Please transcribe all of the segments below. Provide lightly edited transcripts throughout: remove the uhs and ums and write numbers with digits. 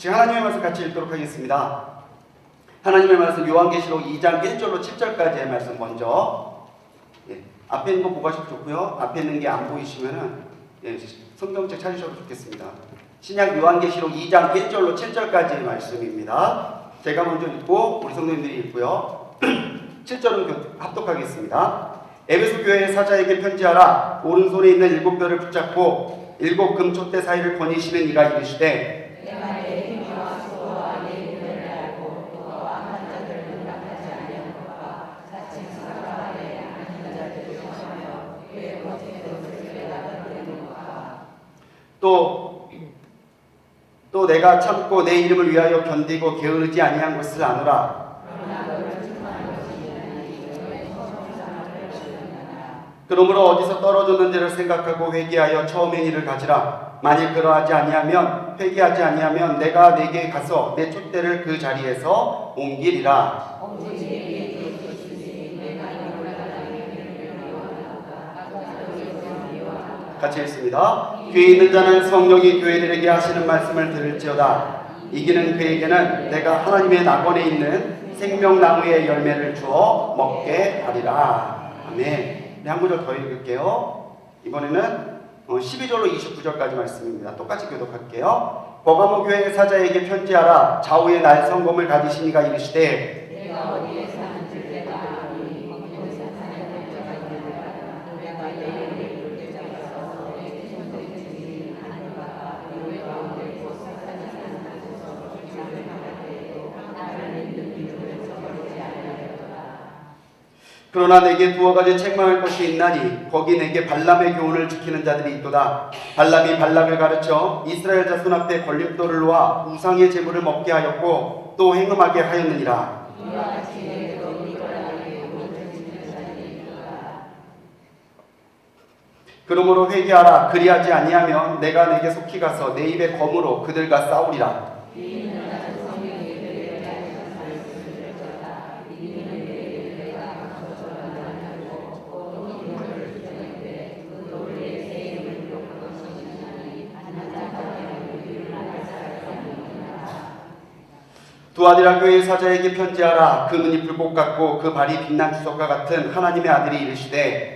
지금 하나님의 말씀 같이 읽도록 하겠습니다. 하나님의 말씀 요한계시록 2장 1절로 7절까지의 말씀 먼저 앞에 있는 거 보고 하셔도 좋고요. 앞에 있는 게 안 보이시면은 성경책 찾으셔도 좋겠습니다. 신약 요한계시록 2장 1절로 7절까지의 말씀입니다. 제가 먼저 읽고 우리 성도님들이 읽고요. 7절은 합독하겠습니다. 에베소 교회의 사자에게 편지하라. 오른손에 있는 7별을 붙잡고 7 금촛대 사이를 거니시는 이가 이르시되 또 내가 참고 내 이름을 위하여 견디고 게으르지 아니한 것을 아노라. 그러므로 어디서 떨어졌는지를 생각하고 회개하여 처음의 일을 가지라. 만일 회개하지 아니하면 내가 네게 가서 내 촛대를 그 자리에서 옮기리라. 같이 읽습니다. 귀에 있는 자는 성령이 교회들에게 하시는 말씀을 들을지어다. 이기는 그에게는 내가 하나님의 낙원에 있는 생명나무의 열매를 주어 먹게 하리라. 아멘. 한 구절 더 읽을게요. 이번에는 12절로 29절까지 말씀입니다. 똑같이 교독할게요. 버가모 교회의 사자에게 편지하라. 좌우에 날성검을 가지신 이가 이르시되 내가 어디에 사는지 내가 아노니 거기서 사는 자가 있느니라. 내가 내 그러나 내게 두어 가지 책망할 것이 있나니 거기 내게 발람의 교훈을 지키는 자들이 있도다. 발람이 발락을 가르쳐 이스라엘 자손 앞에 걸림돌을 놓아 우상의 제물을 먹게 하였고 또 행음하게 하였느니라. 그러므로 회개하라. 그리하지 아니하면 내가 내게 속히 가서 내 입의 검으로 그들과 싸우리라. 두아디라 교회의 사자에게 편지하라. 그 눈이 불꽃 같고 그 발이 빛난 주석과 같은 하나님의 아들이 이르시되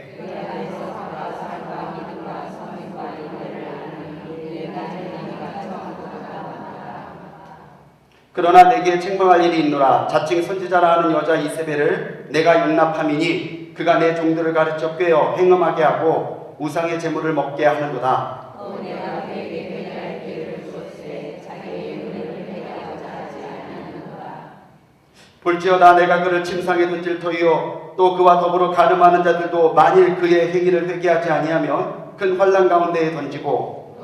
그러나 내게 책망할 일이 있노라. 자칭 선지자라 하는 여자 이세벨을 내가 용납함이니 그가 내 종들을 가르쳐 꿰어 행음하게 하고 우상의 제물을 먹게 하는도다. 볼지어다 내가 그를 침상에 던질 터이요 또 그와 더불어 가늠하는 자들도 만일 그의 행위를 회개하지 아니하면 큰 환난 가운데에 던지고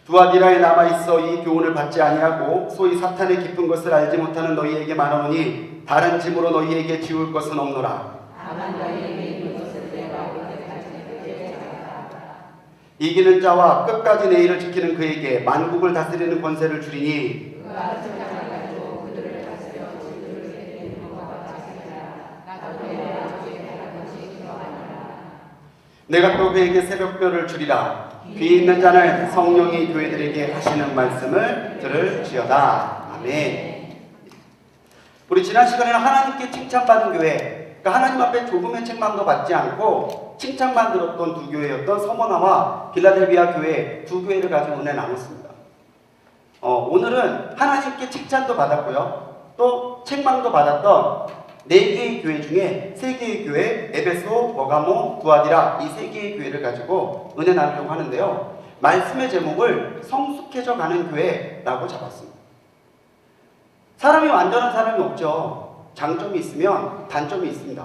두아디라에 남아있어 이 교훈을 받지 아니하고 소위 사탄의 깊은 것을 알지 못하는 너희에게 말하노니 다른 짐으로 너희에게 지울 것은 없노라. 이기는 자와 끝까지 내 일을 지키는 그에게 만국을 다스리는 권세를 주리니 내가 또 그에게 새벽별을 주리라. 귀 있는 자는 성령이 교회들에게 하시는 말씀을 들을지어다. 아멘. 우리 지난 시간에는 하나님께 칭찬받은 교회, 그러니까 하나님 앞에 조금의 책망도 받지 않고 칭찬만 들었던 두 교회였던 서머나와 빌라델비아 교회 두 교회를 가지고 은혜 나눴습니다. 오늘은 하나님께 칭찬도 받았고요, 또 책망도 받았던 4개의 교회 중에 3개의 교회, 에베소, 버가모, 두아디라 이 3개의 교회를 가지고 은혜 나누려고 하는데요. 말씀의 제목을 성숙해져 가는 교회라고 잡았습니다. 사람이 완전한 사람이 없죠. 장점이 있으면 단점이 있습니다.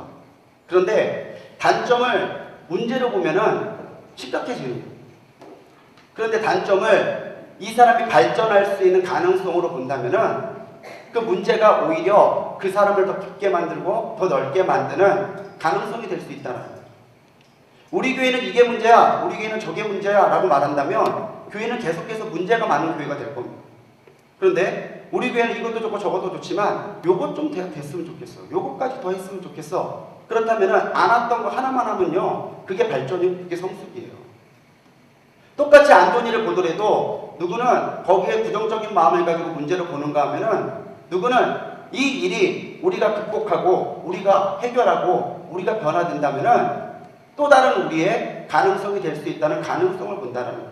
그런데 단점을 문제로 보면은 심각해지는 거예요. 그런데 단점을 이 사람이 발전할 수 있는 가능성으로 본다면은 그 문제가 오히려 그 사람을 더 깊게 만들고 더 넓게 만드는 가능성이 될 수 있다는 거예요. 우리 교회는 이게 문제야, 우리 교회는 저게 문제야 라고 말한다면 교회는 계속해서 문제가 많은 교회가 될 겁니다. 그런데 우리 교회는 이것도 좋고 저것도 좋지만 요것 좀 됐으면 좋겠어. 요것까지 더 했으면 좋겠어. 그렇다면 안 왔던 거 하나만 하면요, 그게 발전이고 그게 성숙이에요. 똑같이 안토니를 보더라도 누구는 거기에 부정적인 마음을 가지고 문제를 보는가 하면은 누구는 이 일이 우리가 극복하고 우리가 해결하고 우리가 변화된다면은 또 다른 우리의 가능성이 될 수 있다는 가능성을 본다는 거죠.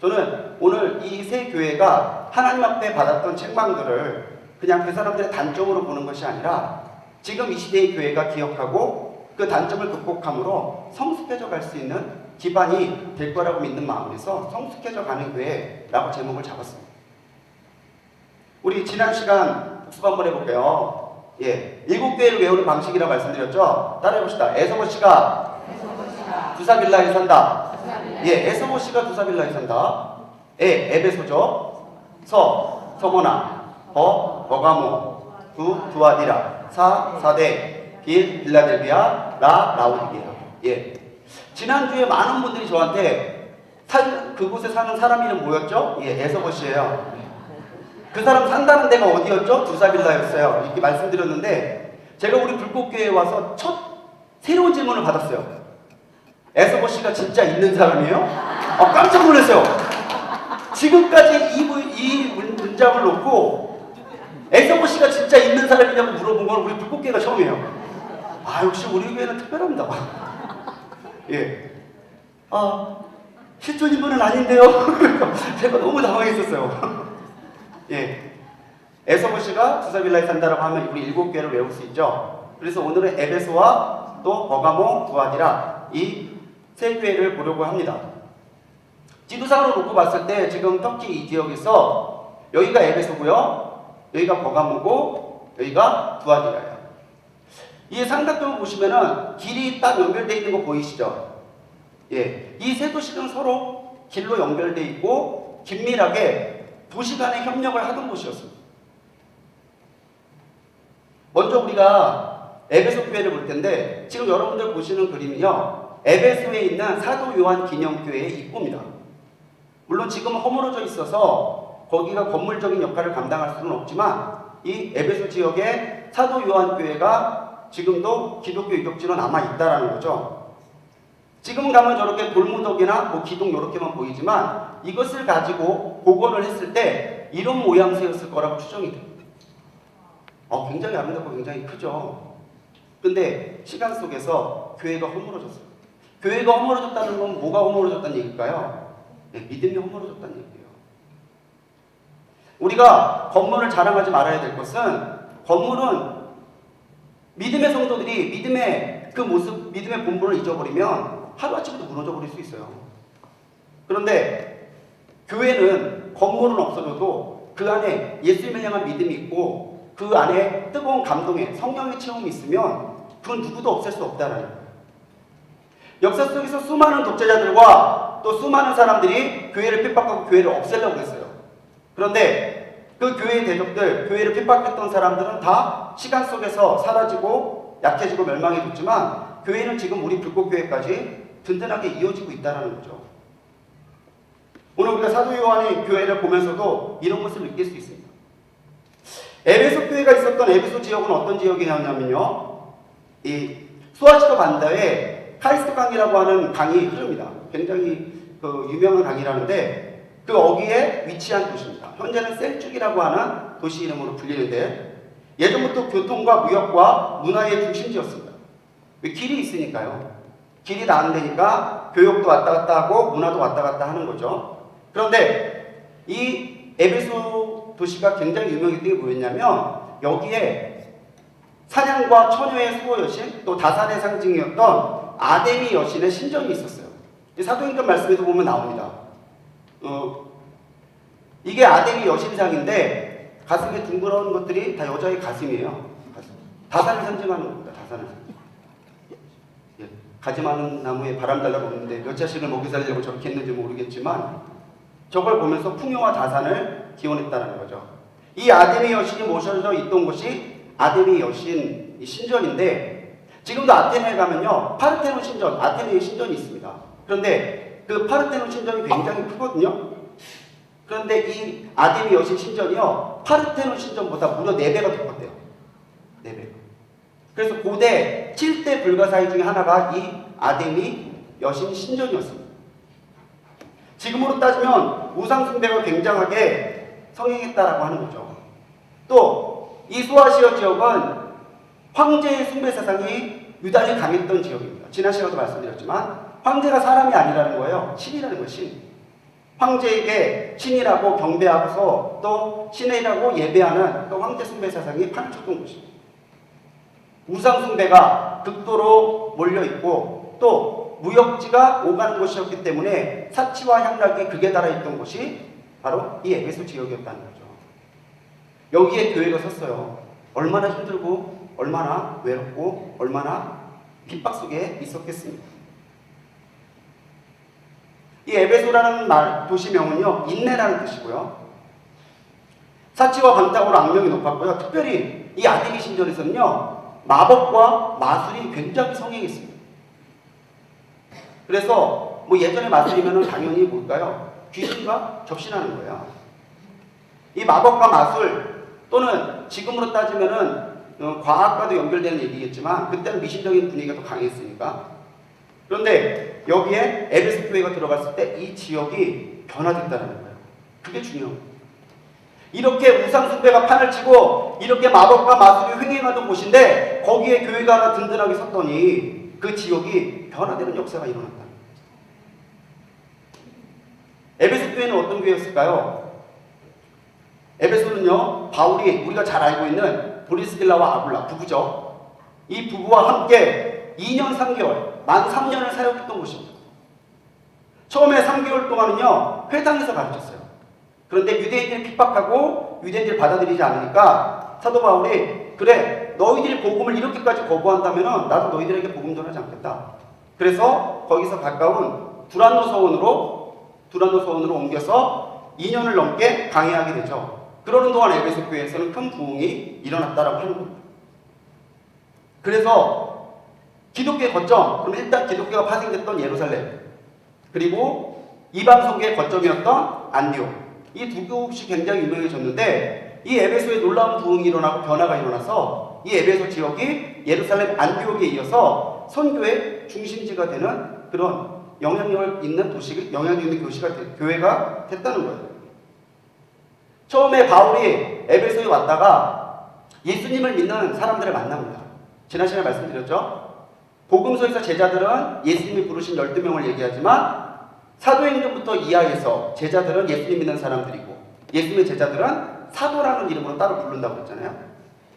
저는 오늘 이 세 교회가 하나님 앞에 받았던 책망들을 그냥 그 사람들의 단점으로 보는 것이 아니라 지금 이 시대의 교회가 기억하고 그 단점을 극복함으로 성숙해져 갈 수 있는 기반이 될 거라고 믿는 마음에서 성숙해져 가는 교회라고 제목을 잡았습니다. 우리 지난 시간 복습 한번 해볼게요. 예, 7교회를 외우는 방식이라고 말씀드렸죠. 따라해봅시다. 에서보시가 두사빌라에 산다. 예, 에서보시가 두사빌라에 산다. 에베소죠. 서머나, 버가모, 두아디라, 사대, 빌라델비아, 라우디게아. 예. 지난주에 많은 분들이 저한테 그곳에 사는 사람 이름 뭐였죠? 예, 에서보시예요. 그 사람 산다는 데가 어디였죠? 두사빌라였어요. 이렇게 말씀드렸는데 제가 우리 불꽃교회에 와서 첫 새로운 질문을 받았어요. 에서보시가 진짜 있는 사람이에요? 깜짝 놀랐어요. 지금까지 이 문장을 놓고 에서보시가 진짜 있는 사람이냐고 물어본 건 우리 불꽃교회가 처음이에요. 역시 우리 교회는 특별합니다. 예. 실존인물은 아닌데요. 제가 너무 당황했었어요. 예. 에서보시가 두사빌라에 산다라고 하면 우리 7교회를 외울 수 있죠. 그래서 오늘은 에베소와 또 버가모, 두아디라 이 세 교회를 보려고 합니다. 지도상으로 놓고 봤을 때 지금 터키 이 지역에서 여기가 에베소고요, 여기가 버가모고 여기가 두아디라예요. 이 삼각형을 보시면은 길이 딱 연결되어 있는 거 보이시죠? 예. 이 세 도시는 서로 길로 연결되어 있고 긴밀하게 도시 간의 협력을 하던 곳이었습니다. 먼저 우리가 에베소 교회를 볼 텐데 지금 여러분들 보시는 그림이요, 에베소에 있는 사도 요한 기념교회의 입구입니다. 물론 지금 허물어져 있어서 거기가 건물적인 역할을 감당할 수는 없지만 이 에베소 지역에 사도 요한 교회가 지금도 기독교 유적지로 남아있다라는 거죠. 지금 가면 저렇게 돌무더기나 기둥 이렇게만 보이지만 이것을 가지고 복원을 했을 때 이런 모양새였을 거라고 추정이 됩니다. 굉장히 아름답고 굉장히 크죠. 근데 시간 속에서 교회가 허물어졌어요. 교회가 허물어졌다는 건 뭐가 허물어졌다는 얘기일까요? 네, 믿음이 허물어졌다는 얘기예요. 우리가 건물을 자랑하지 말아야 될 것은, 건물은 믿음의 성도들이 믿음의 그 모습, 믿음의 본분을 잊어버리면 하루아침부터 무너져 버릴 수 있어요. 그런데 교회는 건물은 없어져도 그 안에 예수님을 향한 믿음이 있고 그 안에 뜨거운 감동의 성령의 체험이 있으면 그건 누구도 없앨 수 없다는 거예요. 역사 속에서 수많은 독재자들과 또 수많은 사람들이 교회를 핍박하고 교회를 없애려고 했어요. 그런데 그 교회의 대적들, 교회를 핍박했던 사람들은 다 시간 속에서 사라지고 약해지고 멸망해졌지만 교회는 지금 우리 불꽃교회까지 든든하게 이어지고 있다는 거죠. 오늘 우리가 사도 요한의 교회를 보면서도 이런 것을 느낄 수 있습니다. 에베소 교회가 있었던 에베소 지역은 어떤 지역이냐면요, 이 수아시도 반다에 카리스토 강이라고 하는 강이 흐릅니다. 굉장히 유명한 강이라는데 그 어귀에 위치한 도시입니다. 현재는 셀죽이라고 하는 도시 이름으로 불리는데 예전부터 교통과 무역과 문화의 중심지였습니다. 왜? 길이 있으니까요. 길이 닿는 데니까 교역도 왔다 갔다 하고 문화도 왔다 갔다 하는 거죠. 그런데 이 에베소 도시가 굉장히 유명했던 게 뭐였냐면 여기에 사냥과 처녀의 수호 여신, 또 다산의 상징이었던 아데미 여신의 신전이 있었어요. 사도행전 말씀에도 보면 나옵니다. 이게 아데미 여신상인데 가슴에 둥그러운 것들이 다 여자의 가슴이에요. 다산을 상징하는 겁니다. 다산을 상징. 예, 가지 많은 나무에 바람 달라고 했는데 몇 자식을 먹이 살려고 저렇게 했는지 모르겠지만 저걸 보면서 풍요와 다산을 기원했다는 거죠. 이 아데미 여신이 모셔져 있던 곳이 아데미 여신 신전인데 지금도 아테네에 가면요, 파르테논 신전, 아테네의 신전이 있습니다. 그런데 그 파르테논 신전이 굉장히 크거든요. 그런데 이 아데미 여신 신전이요, 파르테논 신전보다 무려 4배가 더 컸대요. 4배. 그래서 고대 7대 불가사의 중에 하나가 이 아데미 여신 신전이었습니다. 지금으로 따지면 우상숭배가 굉장하게 성행했다라고 하는 거죠. 또 이 소아시아 지역은 황제의 숭배 사상이 유달리 강했던 지역입니다. 지난 시간에도 말씀드렸지만 황제가 사람이 아니라는 거예요. 신이라는 거예요. 신. 황제에게 신이라고 경배하고서 또 신이라고 예배하는 그 황제 숭배 사상이 판을 쳤던 곳입니다. 우상 숭배가 극도로 몰려있고 또 무역지가 오가는 곳이었기 때문에 사치와 향락이 극에 달아있던 곳이 바로 이 에베소 지역이었다는 거죠. 여기에 교회가 섰어요. 얼마나 힘들고 얼마나 외롭고 얼마나 핍박 속에 있었겠습니까? 이 에베소라는 도시명은요, 인내라는 뜻이고요. 사치와 방탕으로 악명이 높았고요. 특별히 이 아데미 신전에서는요, 마법과 마술이 굉장히 성행했습니다. 그래서 뭐 예전의 마술이면 당연히 뭘까요? 귀신과 접신하는 거예요. 이 마법과 마술 또는 지금으로 따지면은 과학과도 연결되는 얘기겠지만 그때는 미신적인 분위기가 더 강했으니까. 그런데 여기에 에베소 교회가 들어갔을 때 이 지역이 변화됐다는 거예요. 그게 중요해요. 이렇게 우상 숭배가 판을 치고 이렇게 마법과 마술이 횡행하던 곳인데 거기에 교회가 하나 든든하게 섰더니 그 지역이 변화되는 역사가 일어났다. 에베소 교회는 어떤 교회였을까요? 에베소는요, 바울이 우리가 잘 알고 있는 브리스길라와 아굴라 부부죠. 이 부부와 함께 2년 3개월, 만 3년을 사역했던 곳입니다. 처음에 3개월 동안은요, 회당에서 가르쳤어요. 그런데 유대인들이 핍박하고 유대인들을 받아들이지 않으니까 사도 바울이 그래, 너희들이 복음을 이렇게까지 거부한다면 나도 너희들에게 복음 전하지 않겠다. 그래서 거기서 가까운 두란노 서원으로 옮겨서 2년을 넘게 강의하게 되죠. 그러는 동안 에베소 교회에서는 큰 부흥이 일어났다라고 하는 겁니다. 그래서 기독교의 거점, 그럼 일단 기독교가 파생됐던 예루살렘, 그리고 이방 선교의 거점이었던 안디옥, 이 두 곳이 굉장히 유명해졌는데 이 에베소에 놀라운 부흥이 일어나고 변화가 일어나서 이 에베소 지역이 예루살렘 안디옥에 이어서 선교의 중심지가 되는 그런 영향력 있는 교회가 됐다는 거예요. 처음에 바울이 에베소에 왔다가 예수님을 믿는 사람들을 만납니다. 지난 시간에 말씀드렸죠? 복음서에서 제자들은 예수님이 부르신 12명을 얘기하지만 사도행전부터 이하에서 제자들은 예수님 믿는 사람들이고 예수님의 제자들은 사도라는 이름으로 따로 부른다고 했잖아요.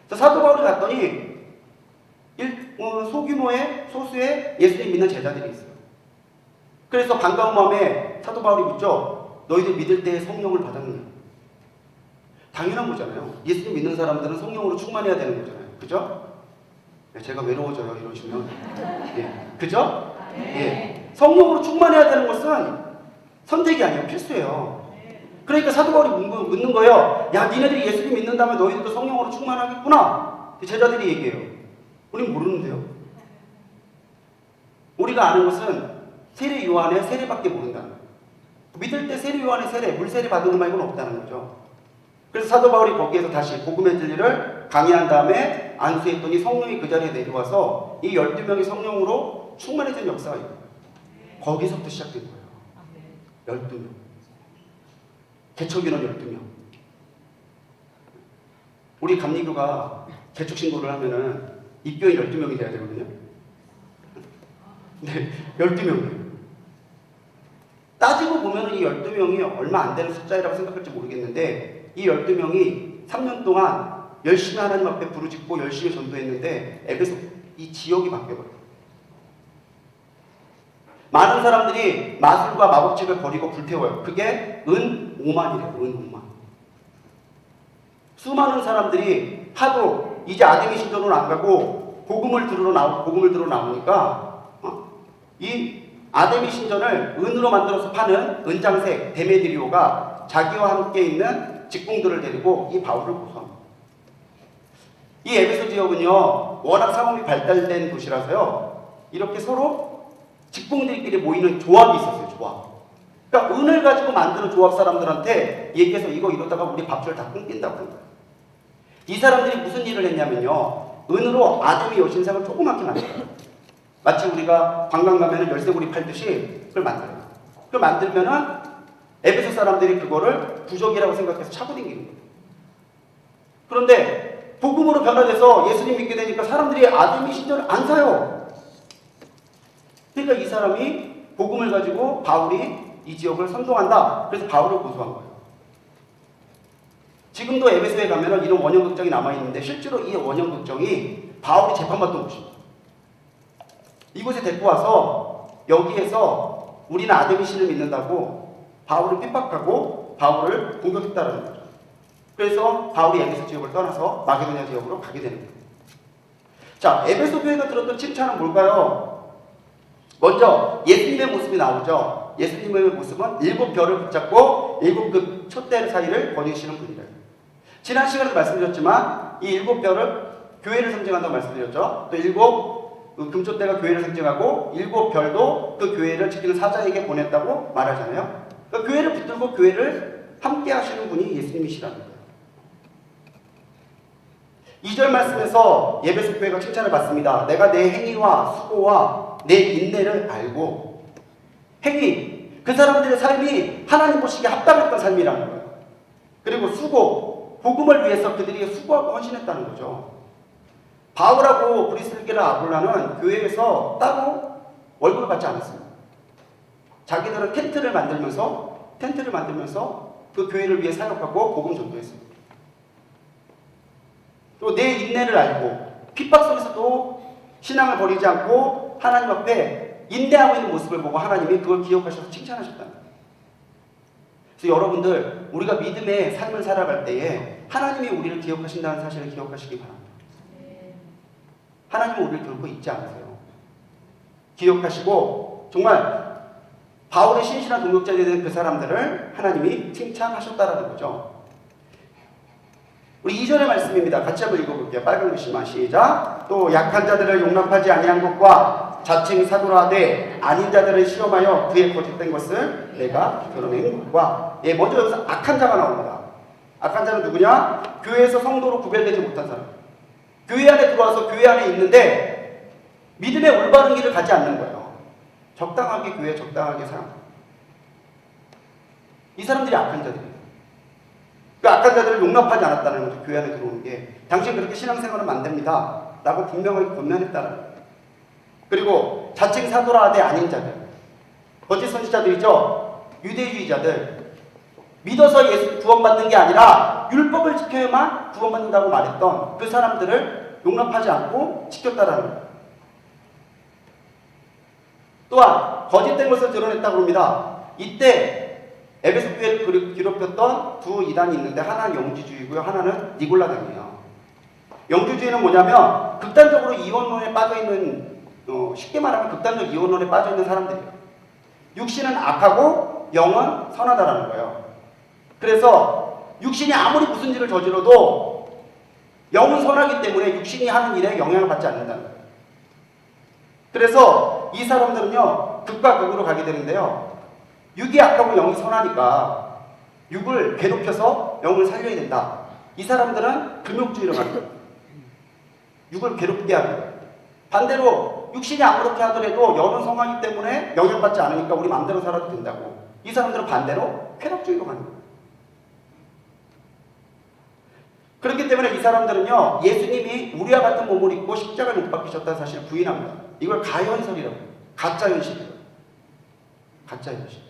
그래서 사도 바울이 갔더니 소수의 예수님 믿는 제자들이 있어요. 그래서 반가운 마음에 사도 바울이 묻죠. 너희들 믿을 때 성령을 받았느냐? 당연한 거잖아요. 예수님 믿는 사람들은 성령으로 충만해야 되는 거잖아요. 그죠? 제가 외로워져요, 이러시면. 예. 그죠? 예. 성령으로 충만해야 되는 것은 선택이 아니에요. 필수예요. 그러니까 사도 바울이 묻는 거예요. 야, 니네들이 예수님 믿는다면 너희들도 성령으로 충만하겠구나. 제자들이 얘기해요. 우린 모르는데요. 우리가 아는 것은 세례 요한의 세례밖에 모른다. 믿을 때 세례 요한의 세례, 물세례 받은 것 말고는 없다는 거죠. 그래서 사도 바울이 거기에서 다시 복음의 진리를 강의한 다음에 안수했더니 성령이 그 자리에 내려와서 이 12명이 성령으로 충만해진 역사가 있어요. 거기서부터 시작된 거예요. 12명. 개척인원 12명. 우리 감리교가 개척 신고를 하면은 입교인 12명이 돼야 되거든요. 네, 12명이에요. 따지고 보면 이 12명이 얼마 안 되는 숫자라고 생각할지 모르겠는데 이 12명이 3년 동안 열심히 하나님 앞에 부르짖고 열심히 전도했는데 에베소 이 지역이 바뀌어버려요. 많은 사람들이 마술과 마법책을 버리고 불태워요. 그게 은 5만이래요. 은 5만. 수많은 사람들이 하도 이제 아데미 신전으로 안 가고 복음을 들으러 나오니까 이 아데미 신전을 은으로 만들어서 파는 은장색 데메드리오가 자기와 함께 있는 직공들을 데리고 이 바울을 구성합니다. 이 에베소 지역은요, 워낙 상업이 발달된 도시라서요, 이렇게 서로 직공들끼리 모이는 조합이 있었어요, 조합. 그러니까 은을 가지고 만드는 조합 사람들한테 얘기해서 이거 이러다가 우리 밥줄 다 끊긴다고 하는 거예요. 이 사람들이 무슨 일을 했냐면요. 은으로 아담의 여신상을 조그맣게 만들어요. 마치 우리가 관광 가면은 열쇠고리 팔듯이 그걸 만들어요. 그걸 만들면은 에베소 사람들이 그거를 부적이라고 생각해서 차고 다니는 거예요. 그런데 복음으로 변화돼서 예수님 믿게 되니까 사람들이 아담의 신전을 안 사요. 그러니까 이 사람이 복음을 가지고 바울이 이 지역을 선동한다. 그래서 바울을 고소한 거예요. 지금도 에베소에 가면은 이런 원형 걱정이 남아있는데 실제로 이 원형 걱정이 바울이 재판받던 곳입니다. 이곳에 데리고 와서 여기에서 우리는 아담의 신을 믿는다고 바울을 핍박하고 바울을 공격했다는 거죠. 그래서 바울이 에베소 지역을 떠나서 마게도냐 지역으로 가게 되는 거예요. 자, 에베소 교회가 들었던 칭찬은 뭘까요? 먼저 예수님의 모습이 나오죠. 예수님의 모습은 7별을 붙잡고 7그 촛대 사이를 거니시는 분이래요. 지난 시간에도 말씀드렸지만 이 7별을 교회를 상징한다고 말씀드렸죠. 또 7 금촛대가 교회를 상징하고 7별도 그 교회를 지키는 사자에게 보냈다고 말하잖아요. 그러니까 교회를 붙들고 교회를 함께 하시는 분이 예수님이시라는 거예요. 2절 말씀에서 에베소 교회가 칭찬을 받습니다. 내가 내 행위와 수고와 내 인내를 알고. 행위, 그 사람들의 삶이 하나님 보시기에 합당했던 삶이라는 거예요. 그리고 수고, 복음을 위해서 그들이 수고하고 헌신했다는 거죠. 바울하고 브리스길과 아굴라는 교회에서 따로 월급을 받지 않았습니다. 자기들은 텐트를 만들면서 그 교회를 위해 사역하고 복음 전도했습니다. 또 내 인내를 알고 핍박 속에서도 신앙을 버리지 않고 하나님 앞에 인내하고 있는 모습을 보고 하나님이 그걸 기억하셔서 칭찬하셨다는 거예요. 그래서 여러분들 우리가 믿음의 삶을 살아갈 때에 하나님이 우리를 기억하신다는 사실을 기억하시기 바랍니다. 하나님은 우리를 결코 잊지 않으세요. 기억하시고 정말 바울의 신실한 동역자들이 된 그 사람들을 하나님이 칭찬하셨다라는 거죠. 우리 2절의 말씀입니다. 같이 한번 읽어볼게요. 빨간 글씨만 시작. 또 약한 자들을 용납하지 아니한 것과 자칭 사도라 하되 아닌 자들을 시험하여 그의 거짓된 것을 내가 드러낸 것과. 예, 먼저 여기서 악한 자가 나옵니다. 악한 자는 누구냐? 교회에서 성도로 구별되지 못한 사람. 교회 안에 들어와서 교회 안에 있는데 믿음의 올바른 길을 가지 않는 거예요. 적당하게 교회에 적당하게 살아요. 이 사람들이 악한 자들이에요. 그 악한 자들을 용납하지 않았다는 거죠. 교회 안에 들어오는 게. 당신 그렇게 신앙생활하면 안 됩니다. 라고 분명하게 권면했다는 거예요. 그리고 자칭 사도라 하되 아닌 자들. 거짓 선지자들이죠. 유대주의자들. 믿어서 예수 구원받는 게 아니라 율법을 지켜야만 구원받는다고 말했던 그 사람들을 용납하지 않고 지켰다라는 거예요. 또한 거짓된 것을 드러냈다고 합니다. 이때 에베소 교회를 괴롭혔던 두 이단이 있는데 하나는 영지주의고요. 하나는 니골라당이에요. 영지주의는 뭐냐면 극단적으로 이원론에 빠져있는 쉽게 말하면 극단적 이원론에 빠져있는 사람들이에요. 육신은 악하고 영은 선하다라는 거예요. 그래서 육신이 아무리 무슨 일을 저질러도 영은 선하기 때문에 육신이 하는 일에 영향을 받지 않는다는 거예요. 그래서 이 사람들은요 극과 극으로 가게 되는데요. 육이 악하고 영이 선하니까 육을 괴롭혀서 영을 살려야 된다. 이 사람들은 금욕주의로 가는 거예요. 육을 괴롭게 하는 거예요. 반대로 육신이 아무렇게 하더라도 영은 성하기 때문에 영향받지 않으니까 우리 마음대로 살아도 된다고. 이 사람들은 반대로 쾌락주의로 가는 거예요. 그렇기 때문에 이 사람들은요 예수님이 우리와 같은 몸을 입고 십자가를 못 박히셨다는 사실을 부인합니다. 이걸 가현설이라고 해요. 가짜현실이에요. 가짜현실.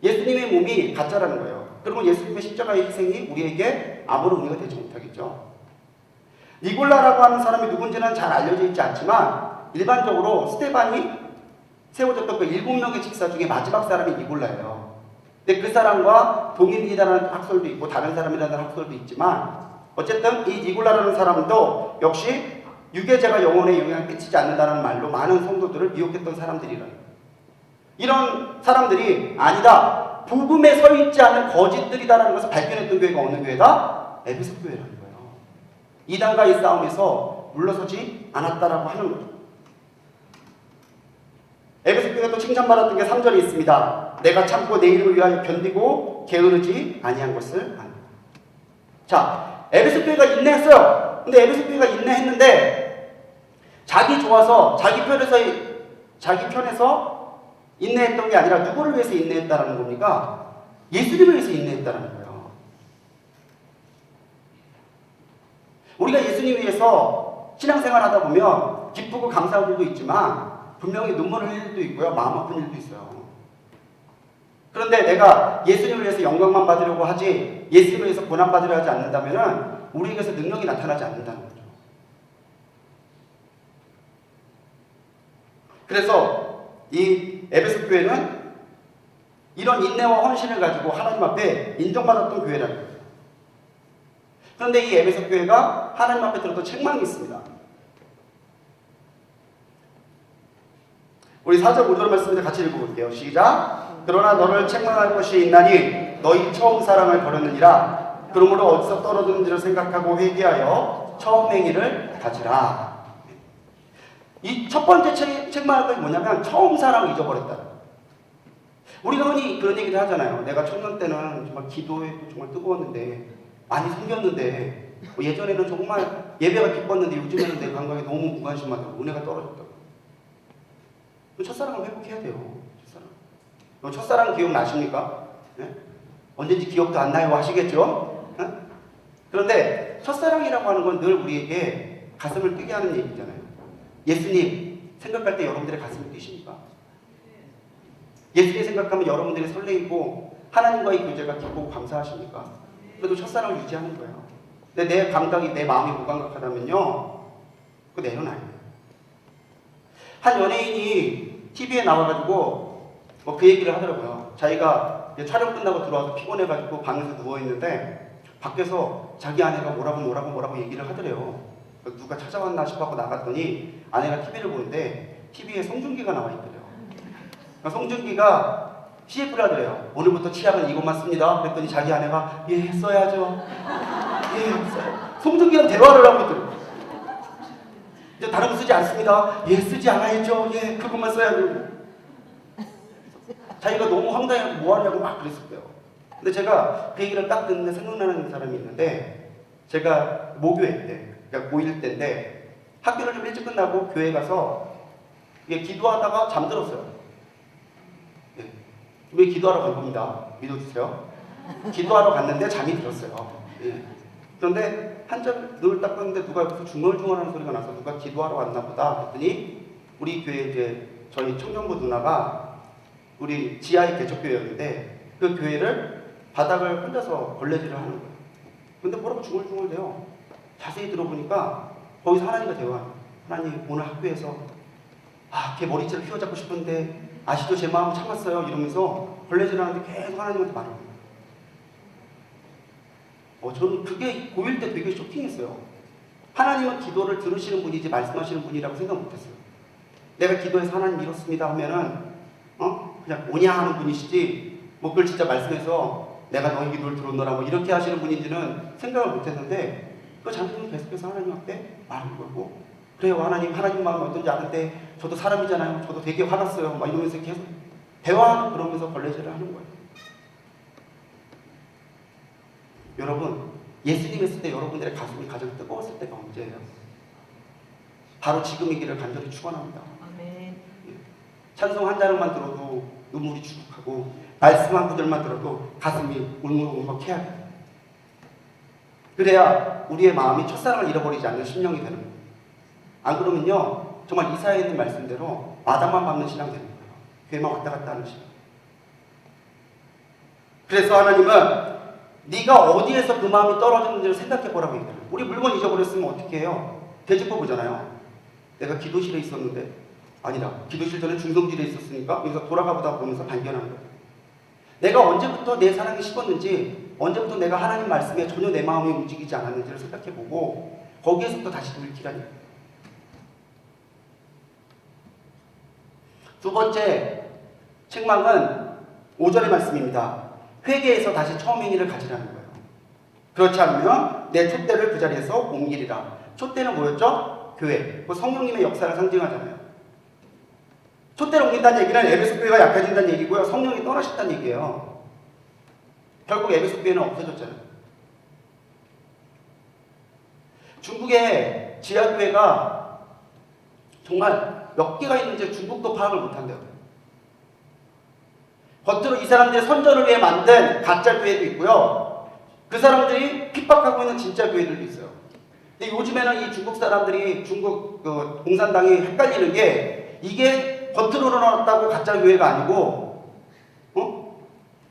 예수님의 몸이 가짜라는 거예요. 그러면 예수님의 십자가의 희생이 우리에게 아무런 의미가 되지 못하겠죠. 니골라라고 하는 사람이 누군지는 잘 알려져 있지 않지만 일반적으로 스테반이 세워졌던 그 7명의 집사 중에 마지막 사람이 니골라예요. 근데 그 사람과 동일이라는 학설도 있고 다른 사람이라는 학설도 있지만 어쨌든 이 니골라라는 사람도 역시 유괴죄가 영혼에 영향을 끼치지 않는다는 말로 많은 성도들을 미혹했던 사람들이라는 거예요. 이런 사람들이 아니다. 복음에 서 있지 않은 거짓들이다라는 것을 발견했던 교회가 어느 교회다? 에베소 교회라는 거예요. 이단과의 싸움에서 물러서지 않았다라고 하는 거죠. 에베소 교회가 또 칭찬받았던 게 3절에 있습니다. 내가 참고 내 이름을 위하여 견디고 게으르지 아니한 것을 아노라. 자, 에베소 교회가 인내했어요. 근데 에베소 교회가 인내했는데 자기 좋아서 자기 편에서 인내했던 게 아니라 누구를 위해서 인내했다라는 겁니까? 예수님을 위해서 인내했다라는 거예요. 우리가 예수님 위해서 신앙생활 하다 보면 기쁘고 감사한 일도 있지만 분명히 눈물을 흘릴 일도 있고요. 마음 아픈 일도 있어요. 그런데 내가 예수님을 위해서 영광만 받으려고 하지 예수님을 위해서 고난받으려 하지 않는다면 우리에게서 능력이 나타나지 않는다는 거죠. 그래서 이 에베소 교회는 이런 인내와 헌신을 가지고 하나님 앞에 인정받았던 교회라는 거예요. 그런데 이 에베소 교회가 하나님 앞에 들었던 책망이 있습니다. 우리 4절 5절 말씀을 같이 읽어볼게요. 시작. 그러나 너를 책망할 것이 있나니 너희 처음 사랑을 버렸느니라. 그러므로 어디서 떨어졌는지를 생각하고 회개하여 처음 행위를 가지라. 이 첫 번째 책망할 것이 뭐냐면 처음 사랑을 잊어버렸다. 우리가 흔히 그런 얘기를 하잖아요. 내가 청년 때는 정말 기도에 정말 뜨거웠는데 많이 생겼는데 예전에는 정말 예배가 기뻤는데 요즘에는 내 감각이 너무 무관심하다고 은혜가 떨어졌다고. 첫사랑을 회복해야 돼요. 첫사랑 기억 나십니까? 네? 언제인지 기억도 안 나요 하시겠죠? 네? 그런데 첫사랑이라고 하는 건 늘 우리에게 가슴을 뛰게 하는 얘기잖아요. 예수님 생각할 때 여러분들의 가슴이 뛰십니까? 예수님 생각하면 여러분들이 설레이고 하나님과의 교제가 기쁘고 감사하십니까? 그래도 첫사랑을 유지하는 거예요. 근데 내 감각이 내 마음이 무감각하다면요 그거 내려놔야 돼요. 한 연예인이 TV에 나와가지고 그 얘기를 하더라고요. 자기가 촬영 끝나고 들어와서 피곤해가지고 방에서 누워있는데 밖에서 자기 아내가 뭐라고 얘기를 하더래요. 누가 찾아왔나 싶어서 나갔더니 아내가 TV를 보는데 TV에 송중기가 나와 있더래요. 송중기가 CF를 하더래요. 오늘부터 치약은 이것만 씁니다. 그랬더니 자기 아내가 예 써야죠. 예 써요. 송중기랑 대화를 하고 있더래요. 이제 다른 거 쓰지 않습니다. 예 쓰지 않아야죠. 예 그것만 써야 되고. 자기가 너무 황당해서 뭐 하냐고 막 그랬을 거예요. 근데 제가 그 얘기를 딱 듣는데 생각나는 사람이 있는데 제가 모교회 때, 그러니까 고1 때인데 학교를 좀 일찍 끝나고 교회 가서 기도하다가 잠들었어요. 네. 왜 기도하러 간 겁니다. 믿어주세요. 기도하러 갔는데 잠이 들었어요. 네. 그런데 한참 눈을 딱 떴는데 누가 옆에서 중얼중얼하는 소리가 나서 누가 기도하러 왔나 보다 그랬더니 우리 교회 이제 저희 청년부 누나가 우리 지하의 개척교회였는데 그 교회를 바닥을 혼자서 걸레질을 하는 거예요. 근데 뭐라고 중얼중얼대요. 자세히 들어보니까 거기서 하나님과 대화해요. 하나님 오늘 학교에서 걔 머리채를 휘어잡고 싶은데 아시죠? 제 마음 참았어요. 이러면서 걸레질 하는데 계속 하나님한테 말합니다. 저는 그게 고1 때 되게 쇼킹했어요. 하나님은 기도를 들으시는 분이지 말씀하시는 분이라고 생각 못했어요. 내가 기도해서 하나님 이렇습니다 하면은 그냥 오냐 하는 분이시지 그걸 진짜 말씀해서 내가 너희 기도를 들었노라 이렇게 하시는 분인지는 생각을 못했는데 그 장로님이 계속해서 하나님 앞에 말을 걸고 그래요 하나님 마음이 어떤지 아는데 저도 사람이잖아요. 저도 되게 화났어요. 이러면서 계속 대화하고 그러면서 걸레질을 하는 거예요. 여러분 예수님 했을 때 여러분들의 가슴이 가장 뜨거웠을 때가 언제예요? 바로 지금이기를 간절히 축원합니다. 아멘. 찬송 한 자락만 들어도 눈물이 주룩하고 말씀 한 구절만 들어도 가슴이 울먹울먹해야 돼요. 그래야 우리의 마음이 첫사랑을 잃어버리지 않는 심령이 되는 거예요. 안 그러면요 정말 이사야에 있는 말씀대로 마당만 밟는 신앙이 되는 거예요. 교회만 왔다 갔다 하는 신앙. 그래서 하나님은 네가 어디에서 그 마음이 떨어졌는지를 생각해보라고 얘기해요. 우리 물건 잊어버렸으면 어떻게 해요? 되짚어 보잖아요. 내가 기도실에 있었는데 아니다. 기도실 전에 중성질에 있었으니까 여기서 돌아가보다 보면서 발견하는 거예요. 내가 언제부터 내 사랑이 식었는지 언제부터 내가 하나님 말씀에 전혀 내 마음이 움직이지 않았는지를 생각해보고 거기에서부터 다시 돌이키라니. 두 번째 책망은 5절의 말씀입니다. 회개해서 다시 처음 행위를 가지라는 거예요. 그렇지 않으면 내 촛대를 그 자리에서 옮기리라. 촛대는 뭐였죠? 교회. 그 성령님의 역사를 상징하잖아요. 촛대를 옮긴다는 얘기는 에베소 교회가 약해진다는 얘기고요. 성령이 떠나셨다는 얘기예요. 결국 에베소 교회는 없어졌잖아요. 중국의 지하교회가 정말 몇 개가 있는지 중국도 파악을 못한대요. 겉으로 이 사람들의 선전을 위해 만든 가짜 교회도 있고요. 그 사람들이 핍박하고 있는 진짜 교회들도 있어요. 근데 요즘에는 이 중국 사람들이 중국 공산당이 헷갈리는 게 이게 겉으로 나왔다고 가짜 교회가 아니고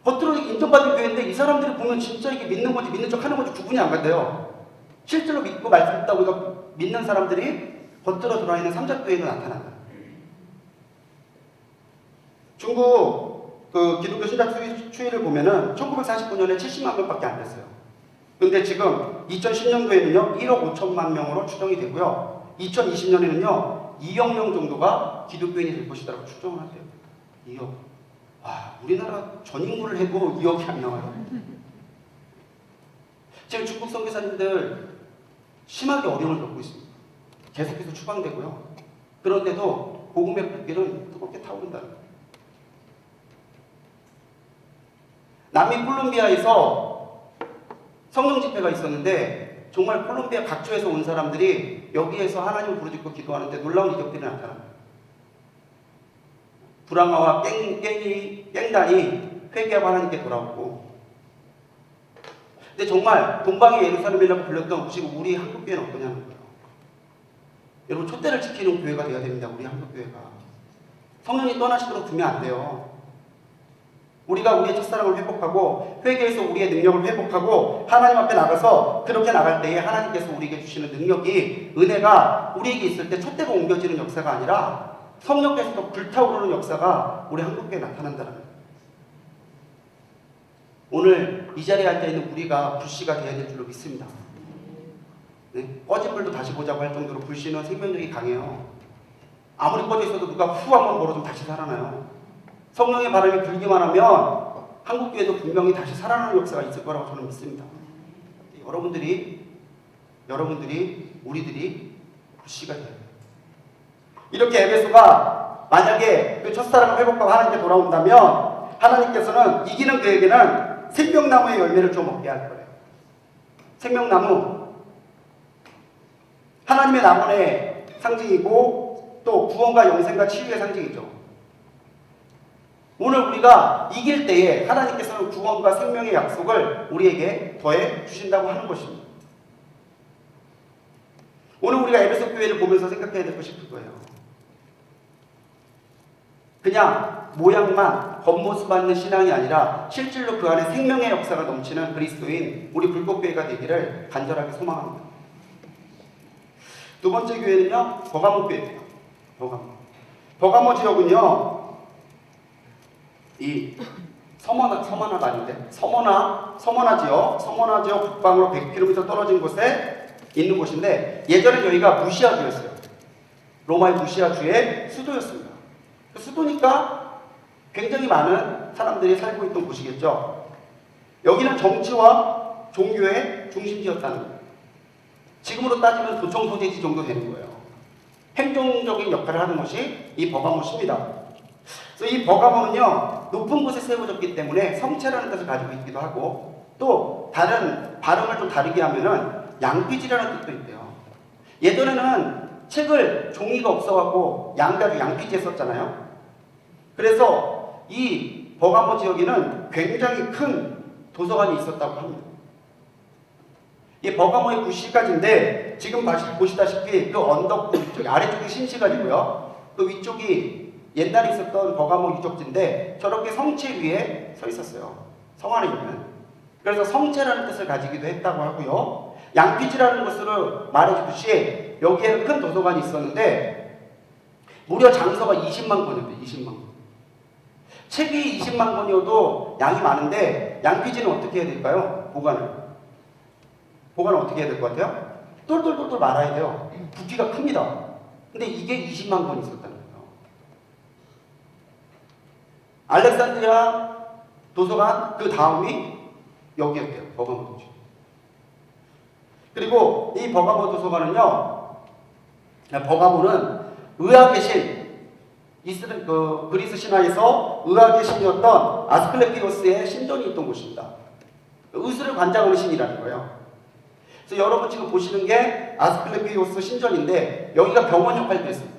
겉으로 인정받은 교회인데 이 사람들이 보면 진짜 이게 믿는 건지 믿는 척 하는 건지 구분이 안 간대요. 실제로 믿고 말씀 듣다고 믿는 사람들이 겉으로 드러나 있는 삼자교회도 나타난다. 중국 기독교 신자 추이를 보면은 1949년에 70만 명밖에 안 됐어요. 근데 지금 2010년도에는요 1억 5천만 명으로 추정이 되고요. 2020년에는요 2억 명 정도가 기독교인이 될 것이라고 추정을 한대요. 2억. 와, 우리나라 전 인구를 해도 2억이 안 나와요. 지금 중국 선교사님들 심하게 어려움을 겪고 있습니다. 계속해서 추방되고요. 그런데도 복음의 불길은 뜨겁게 타오른다는 거예요. 남미 콜롬비아에서 성령 집회가 있었는데 정말 콜롬비아 각처에서 온 사람들이 여기에서 하나님을 부르짖고 기도하는데 놀라운 이적들이 나타납니다. 불황아와 깽단이 회개하고 하나님께 돌아오고, 근데 정말 동방의 예루살렘이라고 불렸던 지금 우리 한국교회는 어떠냐는 거예요. 여러분, 촛대를 지키는 교회가 되어야 됩니다. 우리 한국교회가. 성령이 떠나시도록 두면 안 돼요. 우리가 우리의 첫사랑을 회복하고 회개해서 우리의 능력을 회복하고 하나님 앞에 나가서 그렇게 나갈 때에 하나님께서 우리에게 주시는 능력이, 은혜가 우리에게 있을 때 촛대가 옮겨지는 역사가 아니라 성령께서도 불타오르는 역사가 우리 한국교회에 나타난다는 거예요. 오늘 이 자리에 앉아있는 우리가 불씨가 되어야 될 줄로 믿습니다. 네? 꺼진 불도 다시 보자고 할 정도로 불씨는 생명력이 강해요. 아무리 꺼져 있어도 누가 후 한번 벌어주면 다시 살아나요. 성령의 바람이 불기만 하면 한국교회도 분명히 다시 살아나는 역사가 있을 거라고 저는 믿습니다. 여러분들이 우리들이 불씨가 돼야 돼요. 이렇게 에베소가 만약에 그 첫사랑을 회복하고 하나님께 돌아온다면 하나님께서는 이기는 그에게는 생명나무의 열매를 좀 먹게 할 거예요. 생명나무, 하나님의 나무의 상징이고 또 구원과 영생과 치유의 상징이죠. 오늘 우리가 이길 때에 하나님께서는 구원과 생명의 약속을 우리에게 더해 주신다고 하는 것입니다. 오늘 우리가 에베소 교회를 보면서 생각해야 될 것이 그거예요. 그냥 모양만, 겉모습만 있는 신앙이 아니라 실질로 그 안에 생명의 역사가 넘치는 그리스도인 우리 불꽃교회가 되기를 간절하게 소망합니다. 두 번째 교회는요, 버가모 교회예요. 버가모 지역은요, 이 서머나가 아닌데 서머나 지역 북방으로 100km 떨어진 곳에 있는 곳인데, 예전에 여기가 무시아주였어요. 로마의 무시아주의 수도였습니다. 수도니까 굉장히 많은 사람들이 살고 있던 곳이겠죠. 여기는 정치와 종교의 중심지였다는 거예요. 지금으로 따지면 도청 소재지 정도 되는 거예요. 행정적인 역할을 하는 것이 이 버가모시입니다. 그래서 이 버가모는요, 높은 곳에 세워졌기 때문에 성체라는 뜻을 가지고 있기도 하고, 또 다른 발음을 좀 다르게 하면은 양피지라는 뜻도 있대요. 예전에는 책을 종이가 없어갖고 양피지에 썼잖아요. 그래서 이 버가모 지역에는 굉장히 큰 도서관이 있었다고 합니다. 이 버가모의 구시가지인데 지금 보시다시피 그 언덕 위쪽이, 아래쪽이 신시가지고요. 그 위쪽이 옛날에 있었던 버가모 유적지인데 저렇게 성체 위에 서 있었어요. 성 안에 있는. 그래서 성체라는 뜻을 가지기도 했다고 하고요. 양피지라는 것으로 말해주듯이 여기에는 큰 도서관이 있었는데 무려 장서가 20만 권이었대요. 20만 권. 책이 20만 권이어도 양이 많은데 양피지는 어떻게 해야 될까요? 보관을 어떻게 해야 될 것 같아요? 똘똘똘똘 말아야 돼요. 부피가 큽니다. 근데 이게 20만 권이 있었다는 거예요. 알렉산드리아 도서관 그 다음이 여기였대요. 버가모 도시. 그리고 이 버가모 도서관은요, 버가모는 의학의 신, 그리스 신화에서 의학의 신이었던 아스클레피오스의 신전이 있던 곳입니다. 의술을 관장하는 신이라는 거예요. 그래서 여러분 지금 보시는 게 아스클레피오스 신전인데 여기가 병원 역할도 했습니다.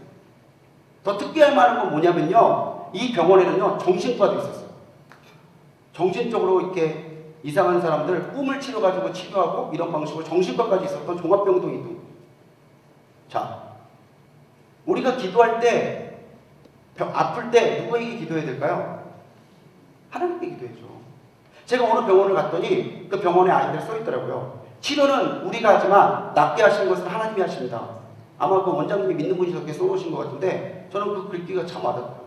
더 특별할 만한 건 뭐냐면요, 이 병원에는요 정신과도 있었어요. 정신적으로 이렇게 이상한 사람들 꿈을 치료가지고 치료하고 이런 방식으로 정신과까지 있었던 종합병동이 있던 거예요. 자, 우리가 기도할 때 아플 때 누구에게 기도해야 될까요? 하나님께 기도해야죠. 제가 어느 병원을 갔더니 그 병원에 아이들 써 있더라고요. 치료는 우리가 하지만 낫게 하시는 것은 하나님이 하십니다. 아마 그 원장님이 믿는 분이 저렇게 써놓으신 것 같은데 저는 그 글귀가 참 와닿더라고요.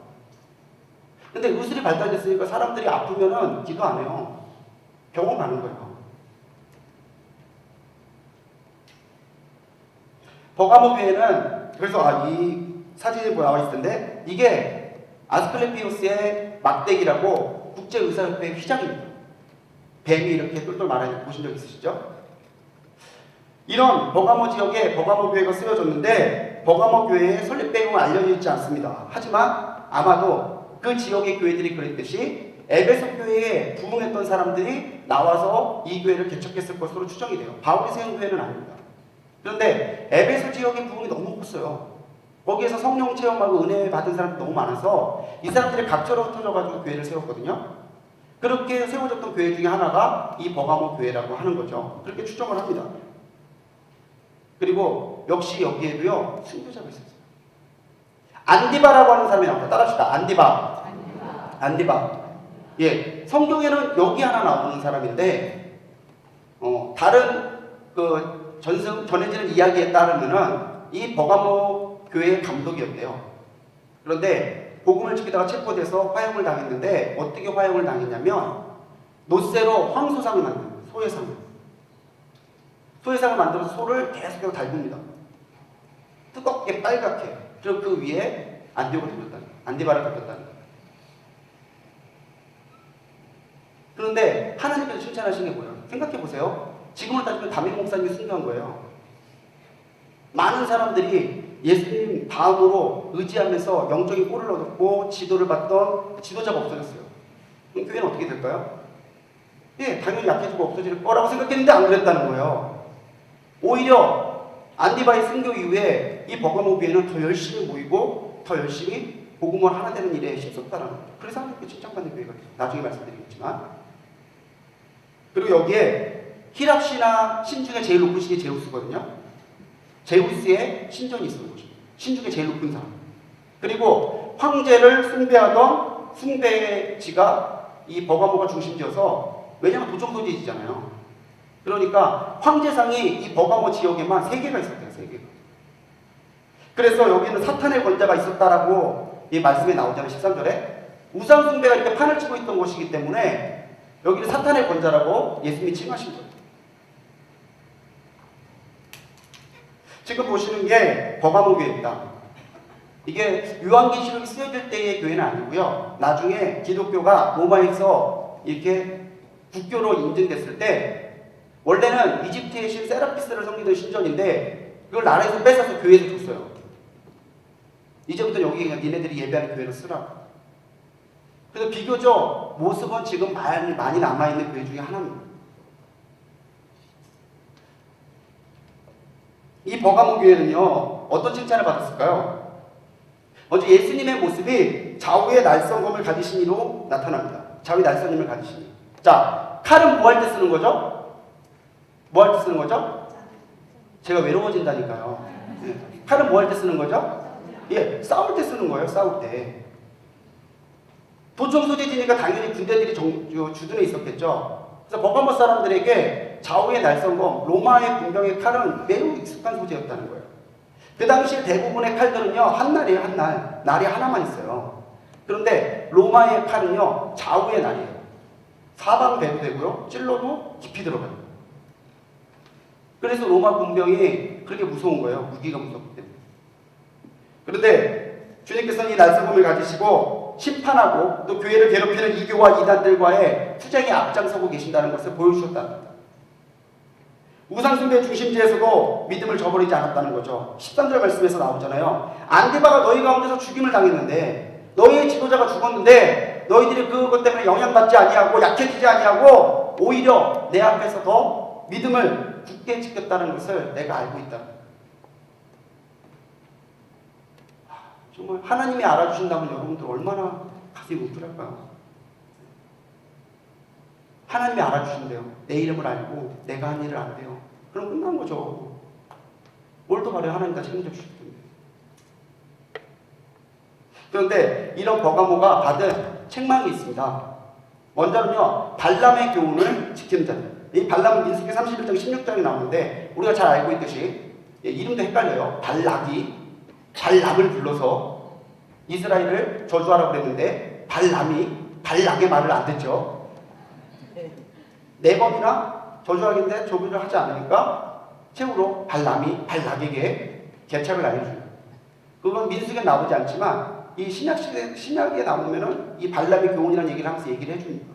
근데 의술이 발달됐으니까 사람들이 아프면은 기도 안 해요. 병원 가는 거예요. 버가모 교회는 그래서 이 사진이 나와 있을 텐데 이게 아스클레피오스의 막대기라고 국제의사협회 휘장입니다. 뱀이 이렇게 똘똘 말하는 거 보신 적 있으시죠? 이런 버가모 지역에 버가모 교회가 쓰여졌는데 버가모 교회의 설립 배경은 알려져 있지 않습니다. 하지만 아마도 그 지역의 교회들이 그랬듯이 에베소 교회에 부흥했던 사람들이 나와서 이 교회를 개척했을 것으로 추정이 돼요. 바울이 세운 교회는 아닙니다. 그런데 에베소 지역의 부흥이 너무 컸어요. 거기에서 성령 체험하고 은혜 받은 사람들이 너무 많아서 이 사람들이 각처로 흩어져가지고 교회를 세웠거든요. 그렇게 세워졌던 교회 중에 하나가 이 버가모 교회라고 하는 거죠. 그렇게 추정을 합니다. 그리고 역시 여기에도요 순교자가 있었어요. 안디바라고 하는 사람이 나옵니다. 따라합시다. 안디바. 예, 성경에는 여기 하나 나오는 사람인데 다른 전해지는 이야기에 따르면은 이 버가모 교회의 감독이었대요. 그런데 복음을 지키다가 체포돼서 화형을 당했는데 어떻게 화형을 당했냐면 노쇠로 황소상을 만든 거예요. 소회상을 만들어서 소를 계속해서 달굽니다. 뜨겁게 빨갛게. 그리고 그 위에 안디바를 덮였다는 거예요. 그런데 하나님께서 칭찬하신 게 뭐예요? 생각해 보세요. 지금을 따지면 담임 목사님이 순교한 거예요. 많은 사람들이 예수님 다음으로 의지하면서 영적인 꼴을 얻었고 지도를 받던 지도자가 없어졌어요. 그럼 교회는 어떻게 될까요? 예, 당연히 약해지고 없어질 거라고 생각했는데 안 그랬다는 거예요. 오히려 안디바의 순교 이후에 이 버가모 교회는 더 열심히 모이고 더 열심히 복음을 하나 되는 일에 힘썼다는 거예요. 그래서 하나님께 칭찬받는 교회가 돼요. 나중에 말씀드리겠지만. 그리고 여기에 히랍 신화 신 중에 제일 높은 신이 제우스거든요. 제우스의 신전이 있었던 거죠. 신 중에 제일 높은 사람. 그리고 황제를 숭배하던 숭배지가 이 버가모가 중심지여서, 왜냐하면 도청소지지잖아요. 그러니까 황제상이 이 버가모 지역에만 3개가 있었대요. 3개가. 그래서 여기는 사탄의 권자가 있었다라고 이 말씀에 나오잖아요. 13절에. 우상 숭배가 이렇게 판을 치고 있던 곳이기 때문에 여기는 사탄의 권자라고 예수님이 칭하신 거예요. 지금 보시는 게 버가모 교회입니다. 이게 요한계시록이 쓰여질 때의 교회는 아니고요. 나중에 기독교가 로마에서 이렇게 국교로 인증됐을 때 원래는 이집트의 신 세라피스를 섬기던 신전인데 그걸 나라에서 뺏어서 교회에서 줬어요. 이제부터 여기 그냥 니네들이 예배하는 교회로 쓰라고. 그래서 비교적 모습은 지금 많이 남아있는 교회 중에 하나입니다. 이 버가모 교회는요, 어떤 칭찬을 받았을까요? 먼저 예수님의 모습이 좌우의 날성검을 가지신 이로 나타납니다. 좌우의 날성검을 가지신 이. 자, 칼은 뭐 할 때 쓰는 거죠? 뭐 할 때 쓰는 거죠? 제가 외로워진다니까요. 네. 칼은 뭐 할 때 쓰는 거죠? 예, 싸울 때 쓰는 거예요. 싸울 때. 도청 소재지니까 당연히 군대들이 주둔해 있었겠죠. 그래서 버가모 사람들에게 좌우의 날성검, 로마의 군병의 칼은 매우 익숙한 소재였다는 거예요. 그 당시 대부분의 칼들은요, 한 날이에요, 한 날. 날이 하나만 있어요. 그런데 로마의 칼은요, 좌우의 날이에요. 사방배도 되고요, 찔러도 깊이 들어가요. 그래서 로마 군병이 그렇게 무서운 거예요. 무기가 무섭기 때문에. 그런데 주님께서는 이 날성검을 가지시고 심판하고 또 교회를 괴롭히는 이교와 이단들과의 투쟁에 앞장서고 계신다는 것을 보여주셨답니다. 우상숭배 중심지에서도 믿음을 저버리지 않았다는 거죠. 13절 말씀에서 나오잖아요. 안디바가 너희 가운데서 죽임을 당했는데, 너희의 지도자가 죽었는데 너희들이 그것 때문에 영향받지 아니하고 약해지지 아니하고 오히려 내 앞에서 더 믿음을 굳게 지켰다는 것을 내가 알고 있다. 정말 하나님이 알아주신다면 여러분들 얼마나 가슴이 뭉클할까요? 하나님이 알아주신대요. 내 이름을 알고 내가 한 일을 안돼요. 그럼 끝난 거죠. 뭘 더 바래요? 하나님 다 책임져 주실 텐데. 그런데 이런 버가모가 받은 책망이 있습니다. 먼저는요, 발람의 교훈을 지키는 자들. 이 발람은 민수기 31장 16장에 나오는데 우리가 잘 알고 있듯이 이름도 헷갈려요. 발락을 불러서 이스라엘을 저주하라고 그랬는데 발락의 말을 안 듣죠. 네 번이나 저주하겠는데 저주를 하지 않으니까 최후로 발락에게 개책을 알려줘요. 그건 민수기에 나오지 않지만 이 신약에 나오면은 이 발람의 교훈이라는 얘기를 하면서 얘기를 해줍니다.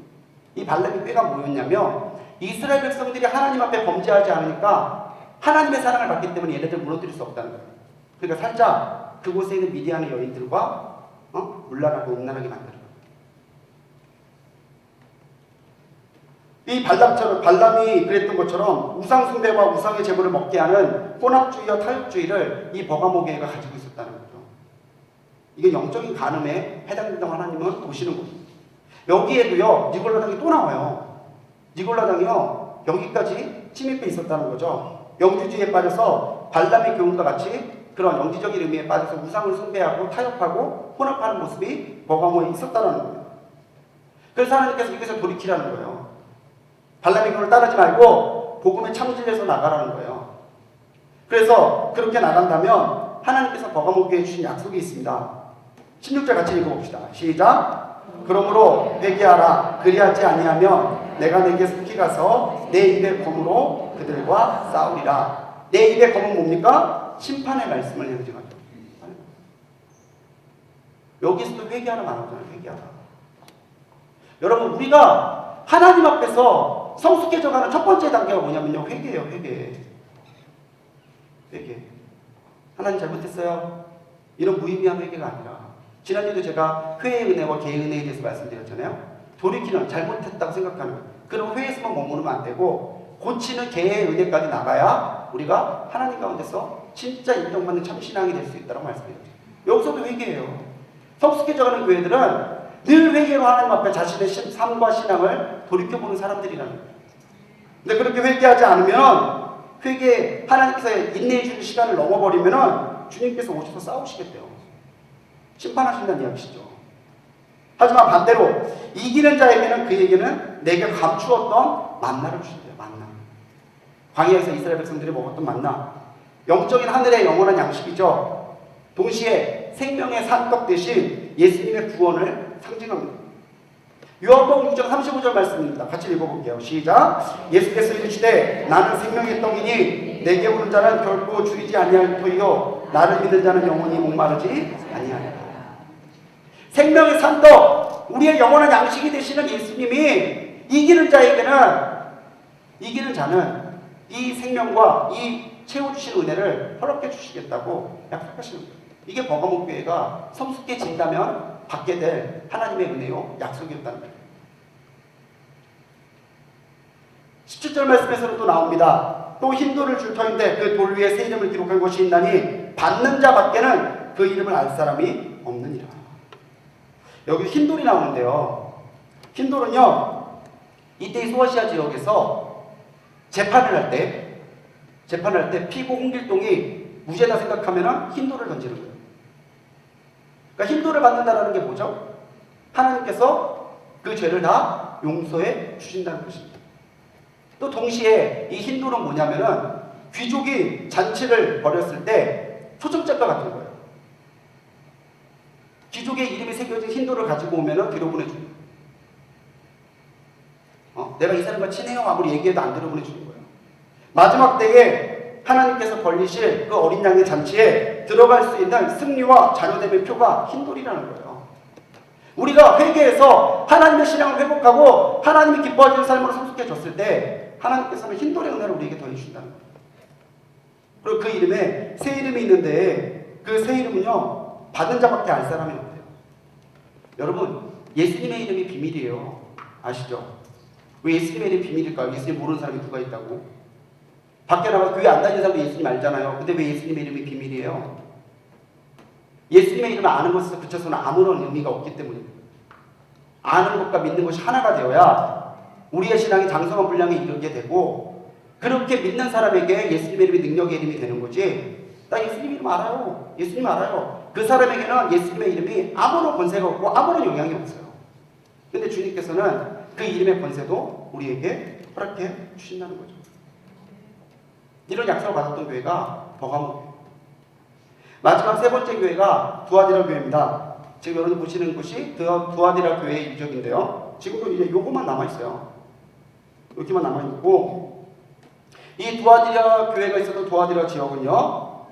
이 발람의 꾀가 뭐였냐면 이스라엘 백성들이 하나님 앞에 범죄하지 않으니까 하나님의 사랑을 받기 때문에 얘네들 무너뜨릴 수 없다는 거예요. 그러니까 살짝 그곳에 있는 미디안의 여인들과 문란하고 음란하게 만들어요. 이 발람이 그랬던 것처럼 우상숭배와 우상의 제물을 먹게 하는 혼합주의와 타협주의를 이 버가모 교회가 가지고 있었다는 거죠. 이게 영적인 간음에 해당된다고 하나님은 보시는 거죠. 여기에도요, 니골라당이 또 나와요. 니골라당이요, 여기까지 침입해 있었다는 거죠. 영주주의에 빠져서 발람의 교훈과 같이 그런 영지적인 의미에 빠져서 우상을 숭배하고 타협하고 혼합하는 모습이 버가모에 있었다는 거예요. 그래서 하나님께서 여기서 돌이키라는 거예요. 발람의 교훈을 따르지 말고 복음에 창질해서 나가라는 거예요. 그래서 그렇게 나간다면 하나님께서 버가모 교회에 주신 약속이 있습니다. 16절 같이 읽어봅시다. 시작. 그러므로 회개하라. 그리하지 아니하면 내가 내게 속히 가서 내 입의 검으로 그들과 싸우리라. 내 입의 검은 뭡니까? 심판의 말씀을 행정하죠. 여기서도 회개하라 말하잖아요. 회개하라. 여러분, 우리가 하나님 앞에서 성숙해져가는 첫 번째 단계가 뭐냐면요, 회개예요. 회개. 하나님 잘못했어요. 이런 무의미한 회개가 아니라, 지난주에도 제가 회의 은혜와 개의 은혜에 대해서 말씀드렸잖아요. 돌이키는, 잘못했다고 생각하는, 그런 회에서만 머무르면 안 되고 고치는 개의 은혜까지 나가야 우리가 하나님 가운데서 진짜 인정받는 참신앙이 될 수 있다고 말씀드렸죠. 여기서도 회개예요. 성숙해져가는 교회들은 늘 회개로 하나님 앞에 자신의 삶과 신앙을 돌이켜보는 사람들이라는 거예요. 근데 그렇게 회개하지 않으면, 하나님께서 인내해 주는 시간을 넘어버리면 주님께서 오셔서 싸우시겠대요. 심판하신다는 이야기시죠. 하지만 반대로 이기는 자에게는 그에게는 내게 감추었던 만나를 주신대요. 만나. 광야에서 이스라엘 백성들이 먹었던 만나. 영적인 하늘의 영원한 양식이죠. 동시에 생명의 산떡 대신 예수님의 구원을 상징합니다. 요한복음 6장 35절 말씀입니다. 같이 읽어볼게요. 시작. 예수께서 이르시되 나는 생명의 떡이니 내게 오는 자는 결코 줄이지 아니할 터이요 나를 믿는 자는 영원히 목마르지 아니하리라. 생명의 산떡, 우리의 영원한 양식이 되시는 예수님이 이기는 자는 이 생명과 이 채워주신 은혜를 허락해 주시겠다고 약속하시는 거예요. 이게 버가모 교회가 성숙해진다면 받게 될 하나님의 은혜요 약속이었다는 거예요. 17절 말씀에서는 또 나옵니다. 또 흰 돌을 줄 터인데 그 돌 위에 새 이름을 기록한 것이 있나니 받는 자밖에는 그 이름을 알 사람이 없느니라. 여기 흰 돌이 나오는데요. 흰 돌은요, 이때 소아시아 지역에서 재판을 할 때 피고 홍길동이 무죄다 생각하면 흰 돌을 던지는 거예요. 그러니까 흰 돌을 받는다는 게 뭐죠? 하나님께서 그 죄를 다 용서해 주신다는 것입니다. 또 동시에 이 흰 돌은 뭐냐면은 귀족이 잔치를 벌였을 때 초청장과 같은 거예요. 귀족의 이름이 새겨진 흰 돌을 가지고 오면은 뒤로 보내줍니다. 내가 이 사람과 친해요 아무리 얘기해도 안 들어보내주는 거예요. 마지막 때에 하나님께서 벌리실 그 어린 양의 잔치에 들어갈 수 있는 승리와 자녀됨의 표가 흰 돌이라는 거예요. 우리가 회개해서 하나님의 신앙을 회복하고 하나님이 기뻐하시는 삶으로 성숙해졌을 때 하나님께서는 흰돌의 은혜를 우리에게 더해주신다는 거예요. 그리고 그 이름에 새 이름이 있는데 그 새 이름은요 받은 자밖에 알 사람이 없대요. 여러분 예수님의 이름이 비밀이에요. 아시죠? 왜 예수님의 이름이 비밀일까요? 예수님 모르는 사람이 누가 있다고? 밖에 나가 교회 안 다니는 사람도 예수님 알잖아요. 근데 왜 예수님의 이름이 비밀이에요? 예수님의 이름을 아는 것에서 그쳐서는 아무런 의미가 없기 때문입니다. 아는 것과 믿는 것이 하나가 되어야 우리의 신앙이 장성한 분량에 이르게 되고, 그렇게 믿는 사람에게 예수님의 이름이 능력의 이름이 되는 거지. 나 예수님 이름 알아요. 예수님 알아요. 그 사람에게는 예수님의 이름이 아무런 권세가 없고 아무런 영향이 없어요. 근데 주님께서는 그 이름의 권세도 우리에게 허락해 주신다는 거죠. 이런 약속을 받았던 교회가 버가모. 마지막 세 번째 교회가 두아디라 교회입니다. 지금 여러분 보시는 곳이 두아디라 교회의 유적인데요. 지금도 이제 요것만 남아있어요. 여기만 남아있고, 이 두아디라 교회가 있었던 두아디라 지역은요,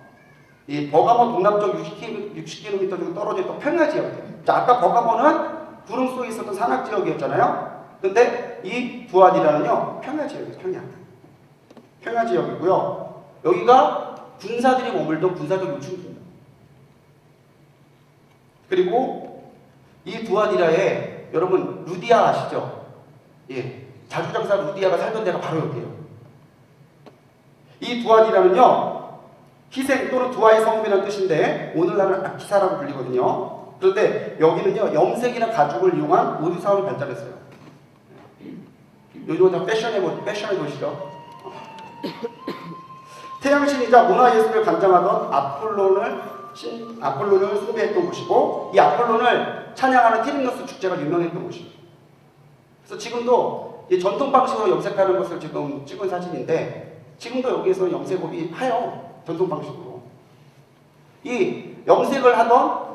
이 버가모 동남쪽 60km 정도 떨어져 있던 평야 지역이에요. 자, 아까 버가모는 구름 속에 있었던 산악 지역이었잖아요. 근데 이 두아디라는요, 평야 지역이에요. 평야 지역이고요. 여기가 군사들이 머물던 군사적 요충지입니다. 그리고 이 두아디라에 여러분 루디아 아시죠? 예, 자주장사 루디아가 살던 데가 바로 여기예요. 이 두아디라는요, 희생 또는 두아의 성읍이라는 뜻인데 오늘날은 아키사라고 불리거든요. 그런데 여기는요, 염색이나 가죽을 이용한 의류 사업이 발달했어요. 요즘은 다 패션의 도시죠. 태양신이자 문화예술을 관장하던 아폴론을 숭배했던 곳이고, 이 아폴론을 찬양하는 티림너스 축제가 유명했던 곳입니다. 그래서 지금도 이 전통 방식으로 염색하는 것을 지금 찍은 사진인데, 지금도 여기에서 염색업이 해요. 전통 방식으로. 이 염색을 하던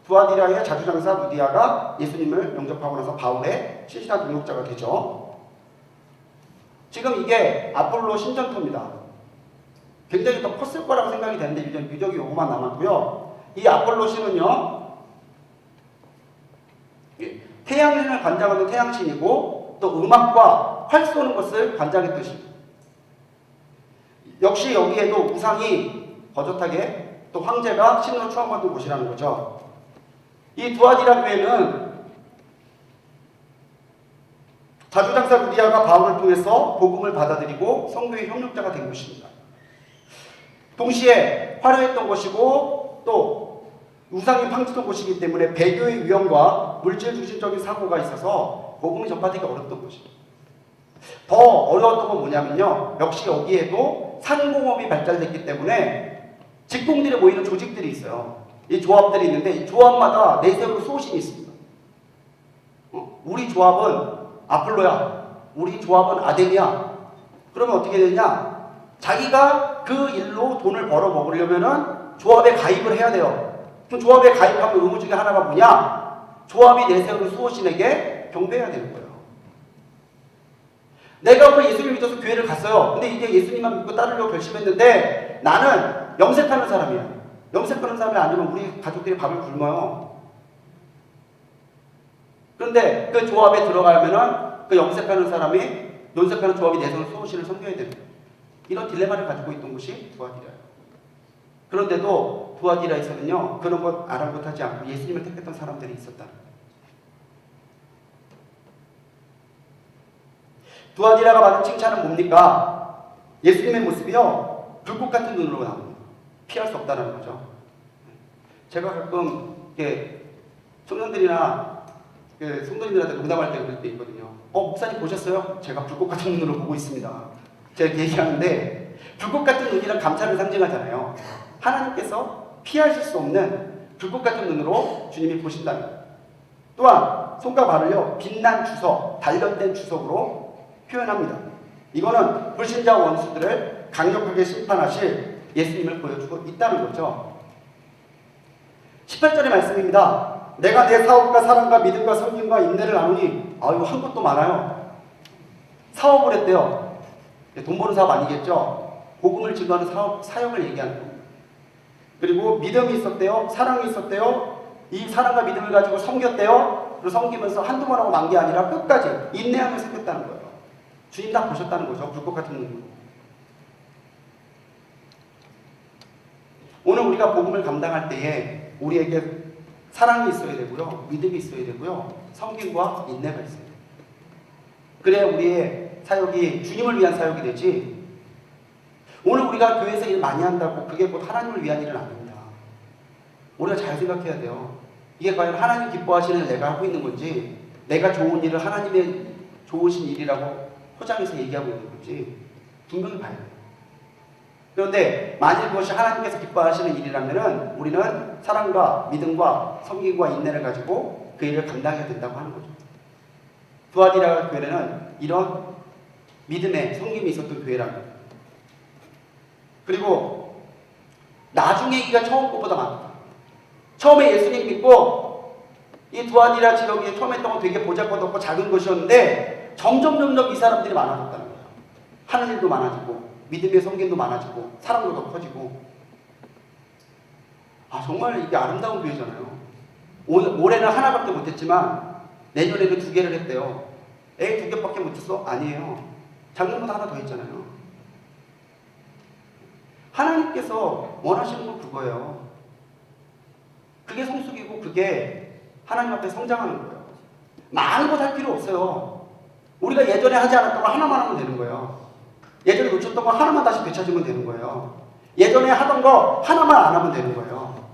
두아디라의 자주장사 루디아가 예수님을 영접하고 나서 바울의 신실한 동역자가 되죠. 지금 이게 아폴로 신전토입니다. 굉장히 더 컸을 거라고 생각이 되는데 유적이 요거만 남았고요. 이 아폴로 신은요, 태양신을 관장하는 태양신이고 또 음악과 활 쏘는 것을 관장했던 신. 역시 여기에도 우상이 거젓하게 또 황제가 신으로 추앙받은 곳이라는 거죠. 이 두아디라 교회는 자주장사 루디아가 바울을 통해서 복음을 받아들이고 성교의 협력자가 된 곳입니다. 동시에 화려했던 곳이고 또 우상이 판치던 곳이기 때문에 배교의 위험과 물질 중심적인 사고가 있어서 복음이 전파되기 어렵던 곳입니다. 더 어려웠던 건 뭐냐면요, 역시 여기에도 산공업이 발달됐기 때문에 직공들이 모이는 조직들이 있어요. 이 조합들이 있는데 이 조합마다 내세우는 수호신이 있습니다. 우리 조합은 아폴로야, 우리 조합은 아덴이야. 그러면 어떻게 되냐, 자기가 그 일로 돈을 벌어 먹으려면은 조합에 가입을 해야 돼요. 그럼 조합에 가입하면 의무 중에 하나가 뭐냐, 조합이 내세우는 수호신에게 경배해야 되는 거예요. 내가 오늘 예수님을 믿어서 교회를 갔어요. 근데 이제 예수님만 믿고 따르려고 결심했는데 나는 염색하는 사람이야. 염색하는 사람이 아니면 우리 가족들이 밥을 굶어요. 그런데 그 조합에 들어가면은 그 염색하는 조합이 내세우는 수호신을 섬겨야 됩니다. 이런 딜레마를 가지고 있던 곳이 두아디라예요. 그런데도 두아디라에서는요, 그런 것 아랑곳하지 않고 예수님을 택했던 사람들이 있었다. 두아디라가 받은 칭찬은 뭡니까? 예수님의 모습이요, 불꽃 같은 눈으로 나옵니다. 피할 수 없다는 거죠. 제가 가끔 이렇게 청년들이나 성도님들한테 농담할 때 그럴 때 있거든요. 목사님 보셨어요? 제가 불꽃 같은 눈으로 보고 있습니다. 제가 이렇게 얘기하는데, 불꽃 같은 눈이란 감찰을 상징하잖아요. 하나님께서 피하실 수 없는 불꽃 같은 눈으로 주님이 보신다는 거예요. 또한 손과 발을요, 빛난 주석, 단련된 주석으로 표현합니다. 이거는 불신자 원수들을 강력하게 심판하실 예수님을 보여주고 있다는 거죠. 18절의 말씀입니다. 내가 내 사업과 사랑과 믿음과 섬김과 인내를 나누니, 한 것도 많아요. 사업을 했대요. 돈 버는 사업 아니겠죠? 복음을 증거하는 사역을 얘기하는 겁니다. 그리고 믿음이 있었대요. 사랑이 있었대요. 이 사랑과 믿음을 가지고 섬겼대요. 그리고 섬기면서 한두 번 하고 만 게 아니라 끝까지 인내하며 섬겼다는 거예요. 주님 다 보셨다는 거죠. 불꽃 같은 눈으로. 오늘 우리가 복음을 감당할 때에 우리에게 사랑이 있어야 되고요. 믿음이 있어야 되고요. 섬김과 인내가 있어야 돼요. 그래야 우리의 사역이 주님을 위한 사역이 되지, 오늘 우리가 교회에서 일 많이 한다고 그게 곧 하나님을 위한 일은 아닙니다. 우리가 잘 생각해야 돼요. 이게 과연 하나님 기뻐하시는 일 내가 하고 있는 건지, 내가 좋은 일을 하나님의 좋으신 일이라고 포장해서 얘기하고 있는 건지 분명히 봐야 돼요. 그런데 만일 그것이 하나님께서 기뻐하시는 일이라면 우리는 사랑과 믿음과 섬김과 인내를 가지고 그 일을 감당해야 된다고 하는 거죠. 두아디라 교회는 이런 믿음의 섬김이 있었던 교회라는 거예요. 그리고 나중에 이가 처음 것보다 많다. 처음에 예수님 믿고 이 두아디라 지역이 처음에 했던 건 되게 보잘것없고 작은 것이었는데 점점 이 사람들이 많아졌다는 거예요. 하는 일도 많아지고 믿음의 섬김도 많아지고 사랑도 더 커지고. 정말 이게 아름다운 교회잖아요. 올해는 하나밖에 못했지만 내년에는 2개를 했대요. 2개밖에 못했어? 아니에요. 작년보다 하나 더 했잖아요. 하나님께서 원하시는 건 그거예요. 그게 성숙이고 그게 하나님 앞에 성장하는 거예요. 많은 것 할 필요 없어요. 우리가 예전에 하지 않았던 거 하나만 하면 되는 거예요. 예전에 놓쳤던 거 하나만 다시 되찾으면 되는 거예요. 예전에 하던 거 하나만 안 하면 되는 거예요.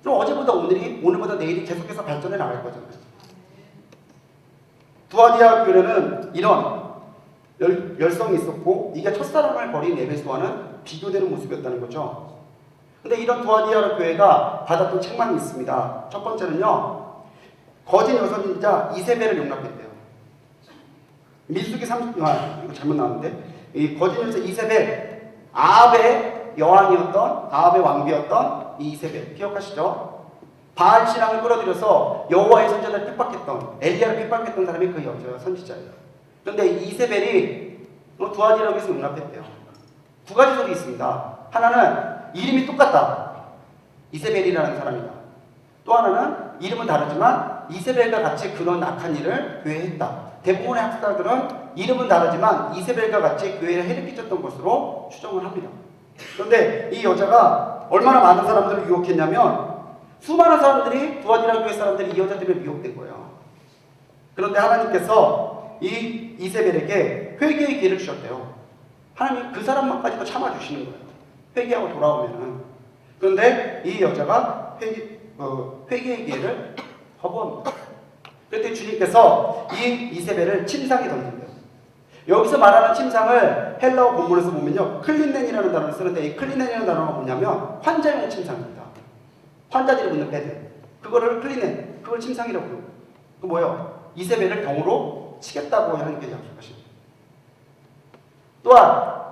그럼 어제보다 오늘이, 오늘보다 내일이 계속해서 발전해 나갈 거잖아요. 두아디아 교회는 이런 열성이 있었고 이게 첫사랑을 버린 에베소와는 비교되는 모습이었다는 거죠. 근데 이런 두아디아 교회가 받았던 책망이 있습니다. 첫 번째는요, 거짓 여선이자 이세벨을 용납했대요. 민수기 30, 이거 잘못 나왔는데, 이 거짓 여선 이세벨, 아합의 여왕이었던, 아합의 왕비였던 이 이세벨 기억하시죠? 바알 신앙을 끌어들여서 여호와의 선지자를 핍박했던, 엘리야를 핍박했던 사람이 그 여자 선지자예요. 그런데 이세벨이 두아디락에서 용납했대요. 2가지 설이 있습니다. 하나는 이름이 똑같다, 이세벨이라는 사람이다. 또 하나는 이름은 다르지만 이세벨과 같이 그런 악한 일을 교회에 했다. 대부분의 학자들은 이름은 다르지만 이세벨과 같이 교회에 해를 끼쳤던 것으로 추정을 합니다. 그런데 이 여자가 얼마나 많은 사람들을 유혹했냐면 수많은 사람들이, 두아디라 교회 사람들이 이 여자 때문에 미혹된 거예요. 그런데 하나님께서 이 이세벨에게 회개의 기회를 주셨대요. 하나님 그 사람만까지도 참아주시는 거예요. 회개하고 돌아오면은. 그런데 이 여자가 회개의 기회를 거부합니다. 그때 주님께서 이 이세벨을 침상에 던진대요. 여기서 말하는 침상을 헬라어 본문에서 보면요, 클린넨이라는 단어를 쓰는데 이 클린넨이라는 단어가 뭐냐면 환자용 침상입니다. 환자들이 묻는 베드, 그거를 클린넨, 그걸 침상이라고 부르고, 그 뭐예요? 이세벨을 병으로 치겠다고 하나님께 약속하십니다. 또한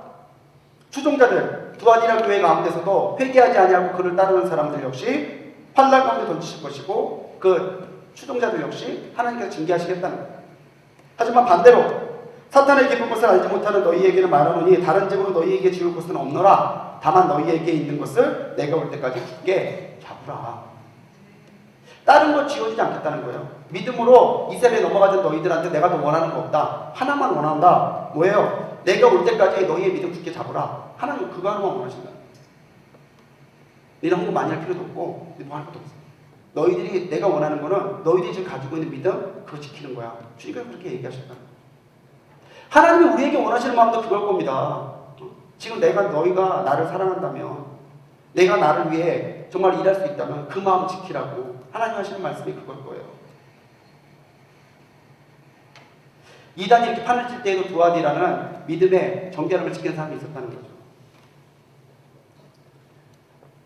추종자들, 두아디라 교회 가운데서도 회개하지 아니하고 그를 따르는 사람들 역시 환난 가운데 던지실 것이고 그 추종자들 역시 하나님께서 징계하시겠다는 거예요. 하지만 반대로 사탄의 깊은 것을 알지 못하는 너희에게는 말하노니 다른 집으로 너희에게 지울 것은 없노라. 다만 너희에게 있는 것을 내가 올 때까지 굳게 잡으라. 다른 것 지워지지 않겠다는 거예요. 믿음으로 이세벨에 넘어가던 너희들한테 내가 더 원하는 거 없다. 하나만 원한다. 뭐예요? 내가 올 때까지 너희의 믿음 굳게 잡으라. 하나님 그거 하나만 원하신다. 너희는 헌금 많이 할 필요도 없고 뭐 할 것도 없어. 너희들이, 내가 원하는 거는 너희들이 지금 가지고 있는 믿음 그거 지키는 거야. 주님께서 그렇게 얘기하셨다. 하나님이 우리에게 원하시는 마음도 그걸 겁니다. 지금 너희가 나를 사랑한다면, 내가 나를 위해 정말 일할 수 있다면 그 마음 지키라고 하나님 하시는 말씀이 그걸 거예요. 이단이 이렇게 판을 칠 때에도 두아디라는 믿음의 정결함을 지키는 사람이 있었다는 거죠.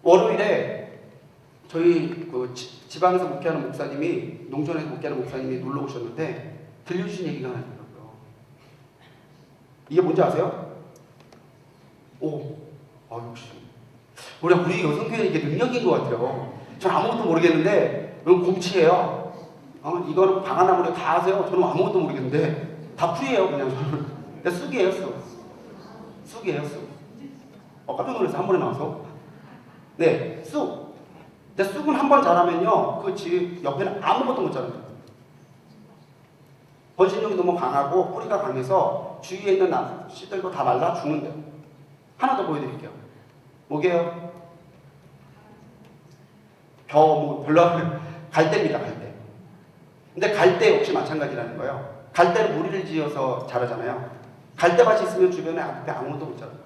월요일에 저희 그 지방에서 목회하는 목사님이, 농촌에서 목회하는 목사님이 놀러 오셨는데 들려주신 얘기가 하나 있더라고요. 이게 뭔지 아세요? 역시 우리 여성교회는 이게 능력인 것 같아요. 전 아무것도 모르겠는데 이건 곰치예요. 이거는 방아나무를 다 아세요? 저는 아무것도 모르겠는데 다 풀이에요. 그냥 저는 쑥이에요. 쑥이에요. 깜짝 놀랐어요. 한 번에 나와서. 네, 쑥. 근데 쑥은 한 번 자라면요 그 집 옆에는 아무것도 못 자랍니다. 번식력이 너무 강하고 뿌리가 강해서 주위에 있는 씨들도 다 말라 죽는데요. 하나 더 보여드릴게요. 뭐게요? 별로 갈대입니다. 갈대. 근데 갈대 역시 마찬가지라는 거예요. 갈대는 무리를 지어서 자라잖아요. 갈대밭이 있으면 주변에 앞에 아무것도 못 자라요.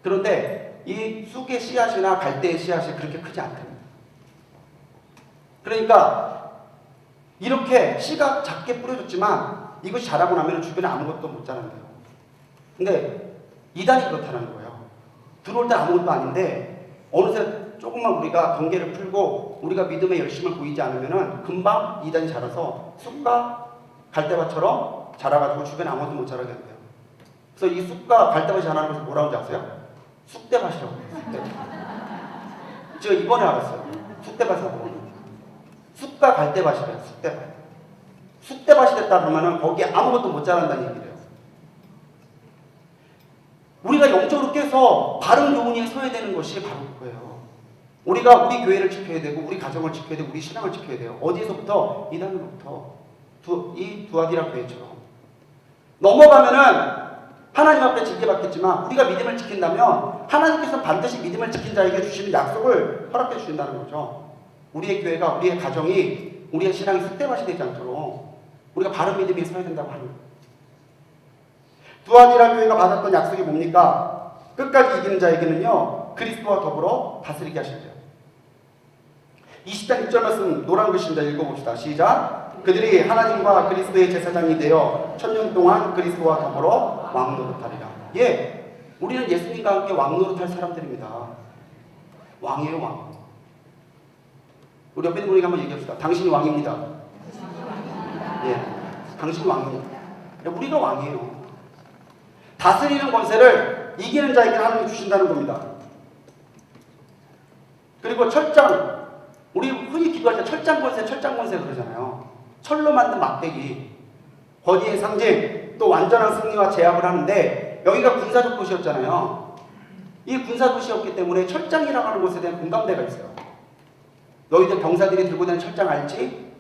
그런데 이 쑥의 씨앗이나 갈대의 씨앗이 그렇게 크지 않답니다. 그러니까 이렇게 씨가 작게 뿌려졌지만 이것이 자라고 나면 주변에 아무것도 못 자란대요. 근데 이단이 그렇다는 거예요. 들어올 때 아무것도 아닌데 어느새 조금만 우리가 경계를 풀고 우리가 믿음의 열심을 보이지 않으면 금방 이단이 자라서 쑥과 갈대밭처럼 자라가지고 주변에 아무것도 못 자라게 된대요. 그래서 이 쑥과 갈대밭이 자라는 것을 뭐라고 하는지 아세요? 쑥대밭이라고 해요. 쑥대밭. 제가 이번에 알았어요. 쑥대밭이라고. 쑥과 갈대밭이래요. 쑥대밭. 쑥대밭이 됐다 그러면 거기에 아무것도 못 자란다는 얘기래요. 우리가 영적으로 깨서 바른 교훈에 서야 되는 것이 바로 그거예요. 우리가 우리 교회를 지켜야 되고 우리 가정을 지켜야 되고 우리 신앙을 지켜야 돼요. 어디에서부터? 이단으로부터. 이 두아디라 교회처럼. 넘어가면은 하나님 앞에 징계받겠지만 우리가 믿음을 지킨다면 하나님께서 반드시 믿음을 지킨 자에게 주시는 약속을 허락해 주신다는 거죠. 우리의 교회가, 우리의 가정이, 우리의 신앙이 쑥대밭이 되지 않도록 우리가 바른 믿음에 서야 된다고 하는 거예요. 두아디라 교회가 받았던 약속이 뭡니까? 끝까지 이기는 자에게는요, 그리스도와 더불어 다스리게 하신대요. 20장 6절 말씀 노란 글씨입니다. 읽어봅시다. 시작. 그들이 하나님과 그리스도의 제사장이 되어 1000년 동안 그리스도와 더불어 왕노릇하리라. 예, 우리는 예수님과 함께 왕노릇할 사람들입니다. 왕이에요, 왕. 우리 옆에 있는 분에게 한번 얘기합시다. 당신이 왕입니다. 예, 당신이 왕입니다. 우리가 왕이에요. 다스리는 권세를 이기는 자에게 하나님이 주신다는 겁니다. 그리고 철장, 우리 흔히 기도할 때 철장 권세 그러잖아요. 철로 만든 막대기, 권위의 상징, 또 완전한 승리와 제압을 하는데 여기가 군사적 도시였잖아요. 이 군사 도시였기 때문에 철장이라고 하는 것에 대한 공감대가 있어요. 너희들 병사들이 들고 다니는 철장 알지?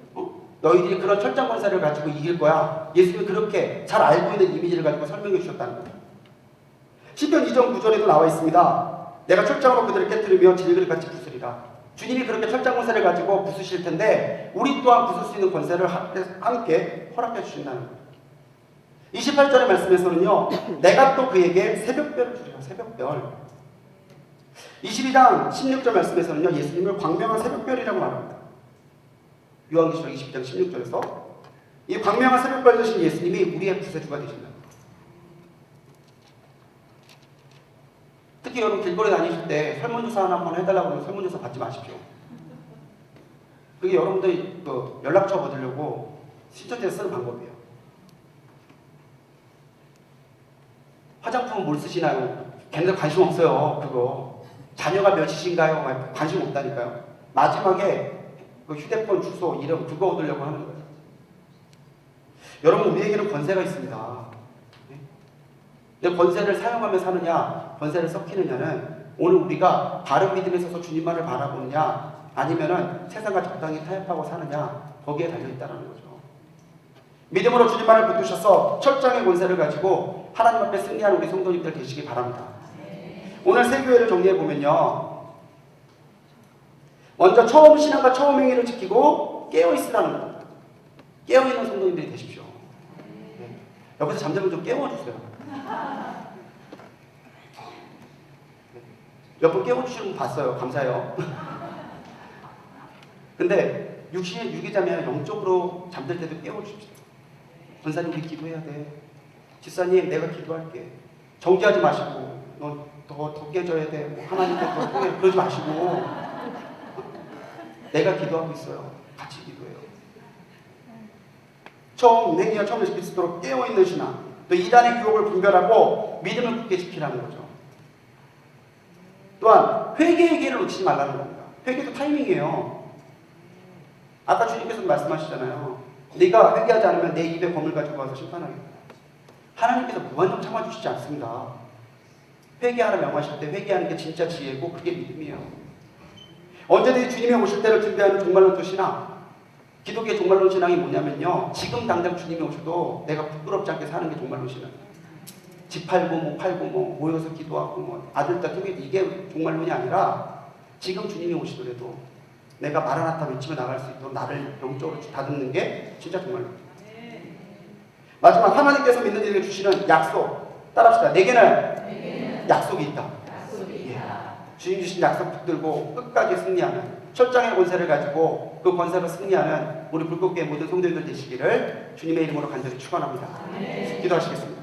너희들이 그런 철장 권세를 가지고 이길 거야. 예수님이 그렇게 잘 알고 있는 이미지를 가지고 설명해 주셨다는 거예요. 시편 2장 9절에도 나와 있습니다. 내가 철장으로 그들을 깨뜨리며 질그릇 같이 부수리라. 주님이 그렇게 철장 권세를 가지고 부수실 텐데 우리 또한 부술 수 있는 권세를 함께 허락해 주신다는 거예요. 28절의 말씀에서는요, 내가 또 그에게 새벽별을 주리라. 새벽별. 22장 16절 말씀에서는요, 예수님을 광명한 새벽별이라고 말합니다. 요한계시록 22장 16절에서 이 광명한 새벽별 되신 예수님이 우리의 구세주가 되신다. 특히 여러분 길거리 다니실 때 설문조사 하나 한번 해달라고 하면 설문조사 받지 마십시오. 그게 여러분들 그 연락처 얻으려고 신천지에서 쓰는 방법이에요. 화장품은 뭘 쓰시나요? 걔네들 관심 없어요. 그거 자녀가 몇이신가요? 관심 없다니까요. 마지막에 그 휴대폰 주소, 이름 그거 얻으려고 하는 거예요. 여러분 우리에게는 권세가 있습니다. 근데 권세를 사용하며 사느냐, 권세를 썩히느냐는 오늘 우리가 바른 믿음에 서서 주님만을 바라보느냐, 아니면은 세상과 적당히 타협하고 사느냐, 거기에 달려있다는 거죠. 믿음으로 주님만을 붙드셔서 철장의 권세를 가지고 하나님 앞에 승리하는 우리 성도님들 되시기 바랍니다. 오늘 새 교회를 정리해보면요, 먼저 처음 신앙과 처음 행위를 지키고 깨어있으라는 겁니다. 깨어있는 성도님들이 되십시오. 옆에서 잠자면 좀 깨워주세요. 몇 번 깨워주시는 분 봤어요. 감사해요. 근데 유기자면 영적으로 잠들 때도 깨워주십시오. 권사님 우리 기도해야 돼. 집사님 내가 기도할게. 정지하지 마시고 너 더 깨져야 돼. 뭐 하나님께 더 통해. 그러지 마시고 내가 기도하고 있어요. 같이 기도해요. 행위가 처음에 지킬 수 있도록 깨어있는 신앙, 또 이단의 유혹을 분별하고 믿음을 굳게 지키라는 거죠. 또한 회개의 기회를 놓치지 말라는 겁니다. 회개도 타이밍이에요. 아까 주님께서 말씀하시잖아요. 네가 회개하지 않으면 내 입에 검을 가지고 와서 심판하겠다. 하나님께서 무한정 참아주시지 않습니다. 회개하라 명하실 때 회개하는 게 진짜 지혜고 그게 믿음이에요. 언제든지 주님이 오실 때를 준비하는 종말론도 신앙, 기독교의 종말론 신앙이 뭐냐면요, 지금 당장 주님이 오셔도 내가 부끄럽지 않게 사는 게 종말론 신앙. 집 팔고 뭐 팔고 뭐 모여서 기도하고 뭐 아들 딸 키우고, 이게 종말론이 아니라 지금 주님이 오시더라도 내가 마라나타 외치며 나갈 수 있도록 나를 영적으로 다듬는 게 진짜 종말론. 마지막, 하나님께서 믿는 이들에게 주시는 약속 따라합시다. 내게는 약속이 있다. 주님 주신 약속 붙들고 끝까지 승리하는 철장의 권세를 가지고 그 권세로 승리하는 우리 불꽃교회 모든 성도님들 되시기를 주님의 이름으로 간절히 축원합니다. 기도하시겠습니다.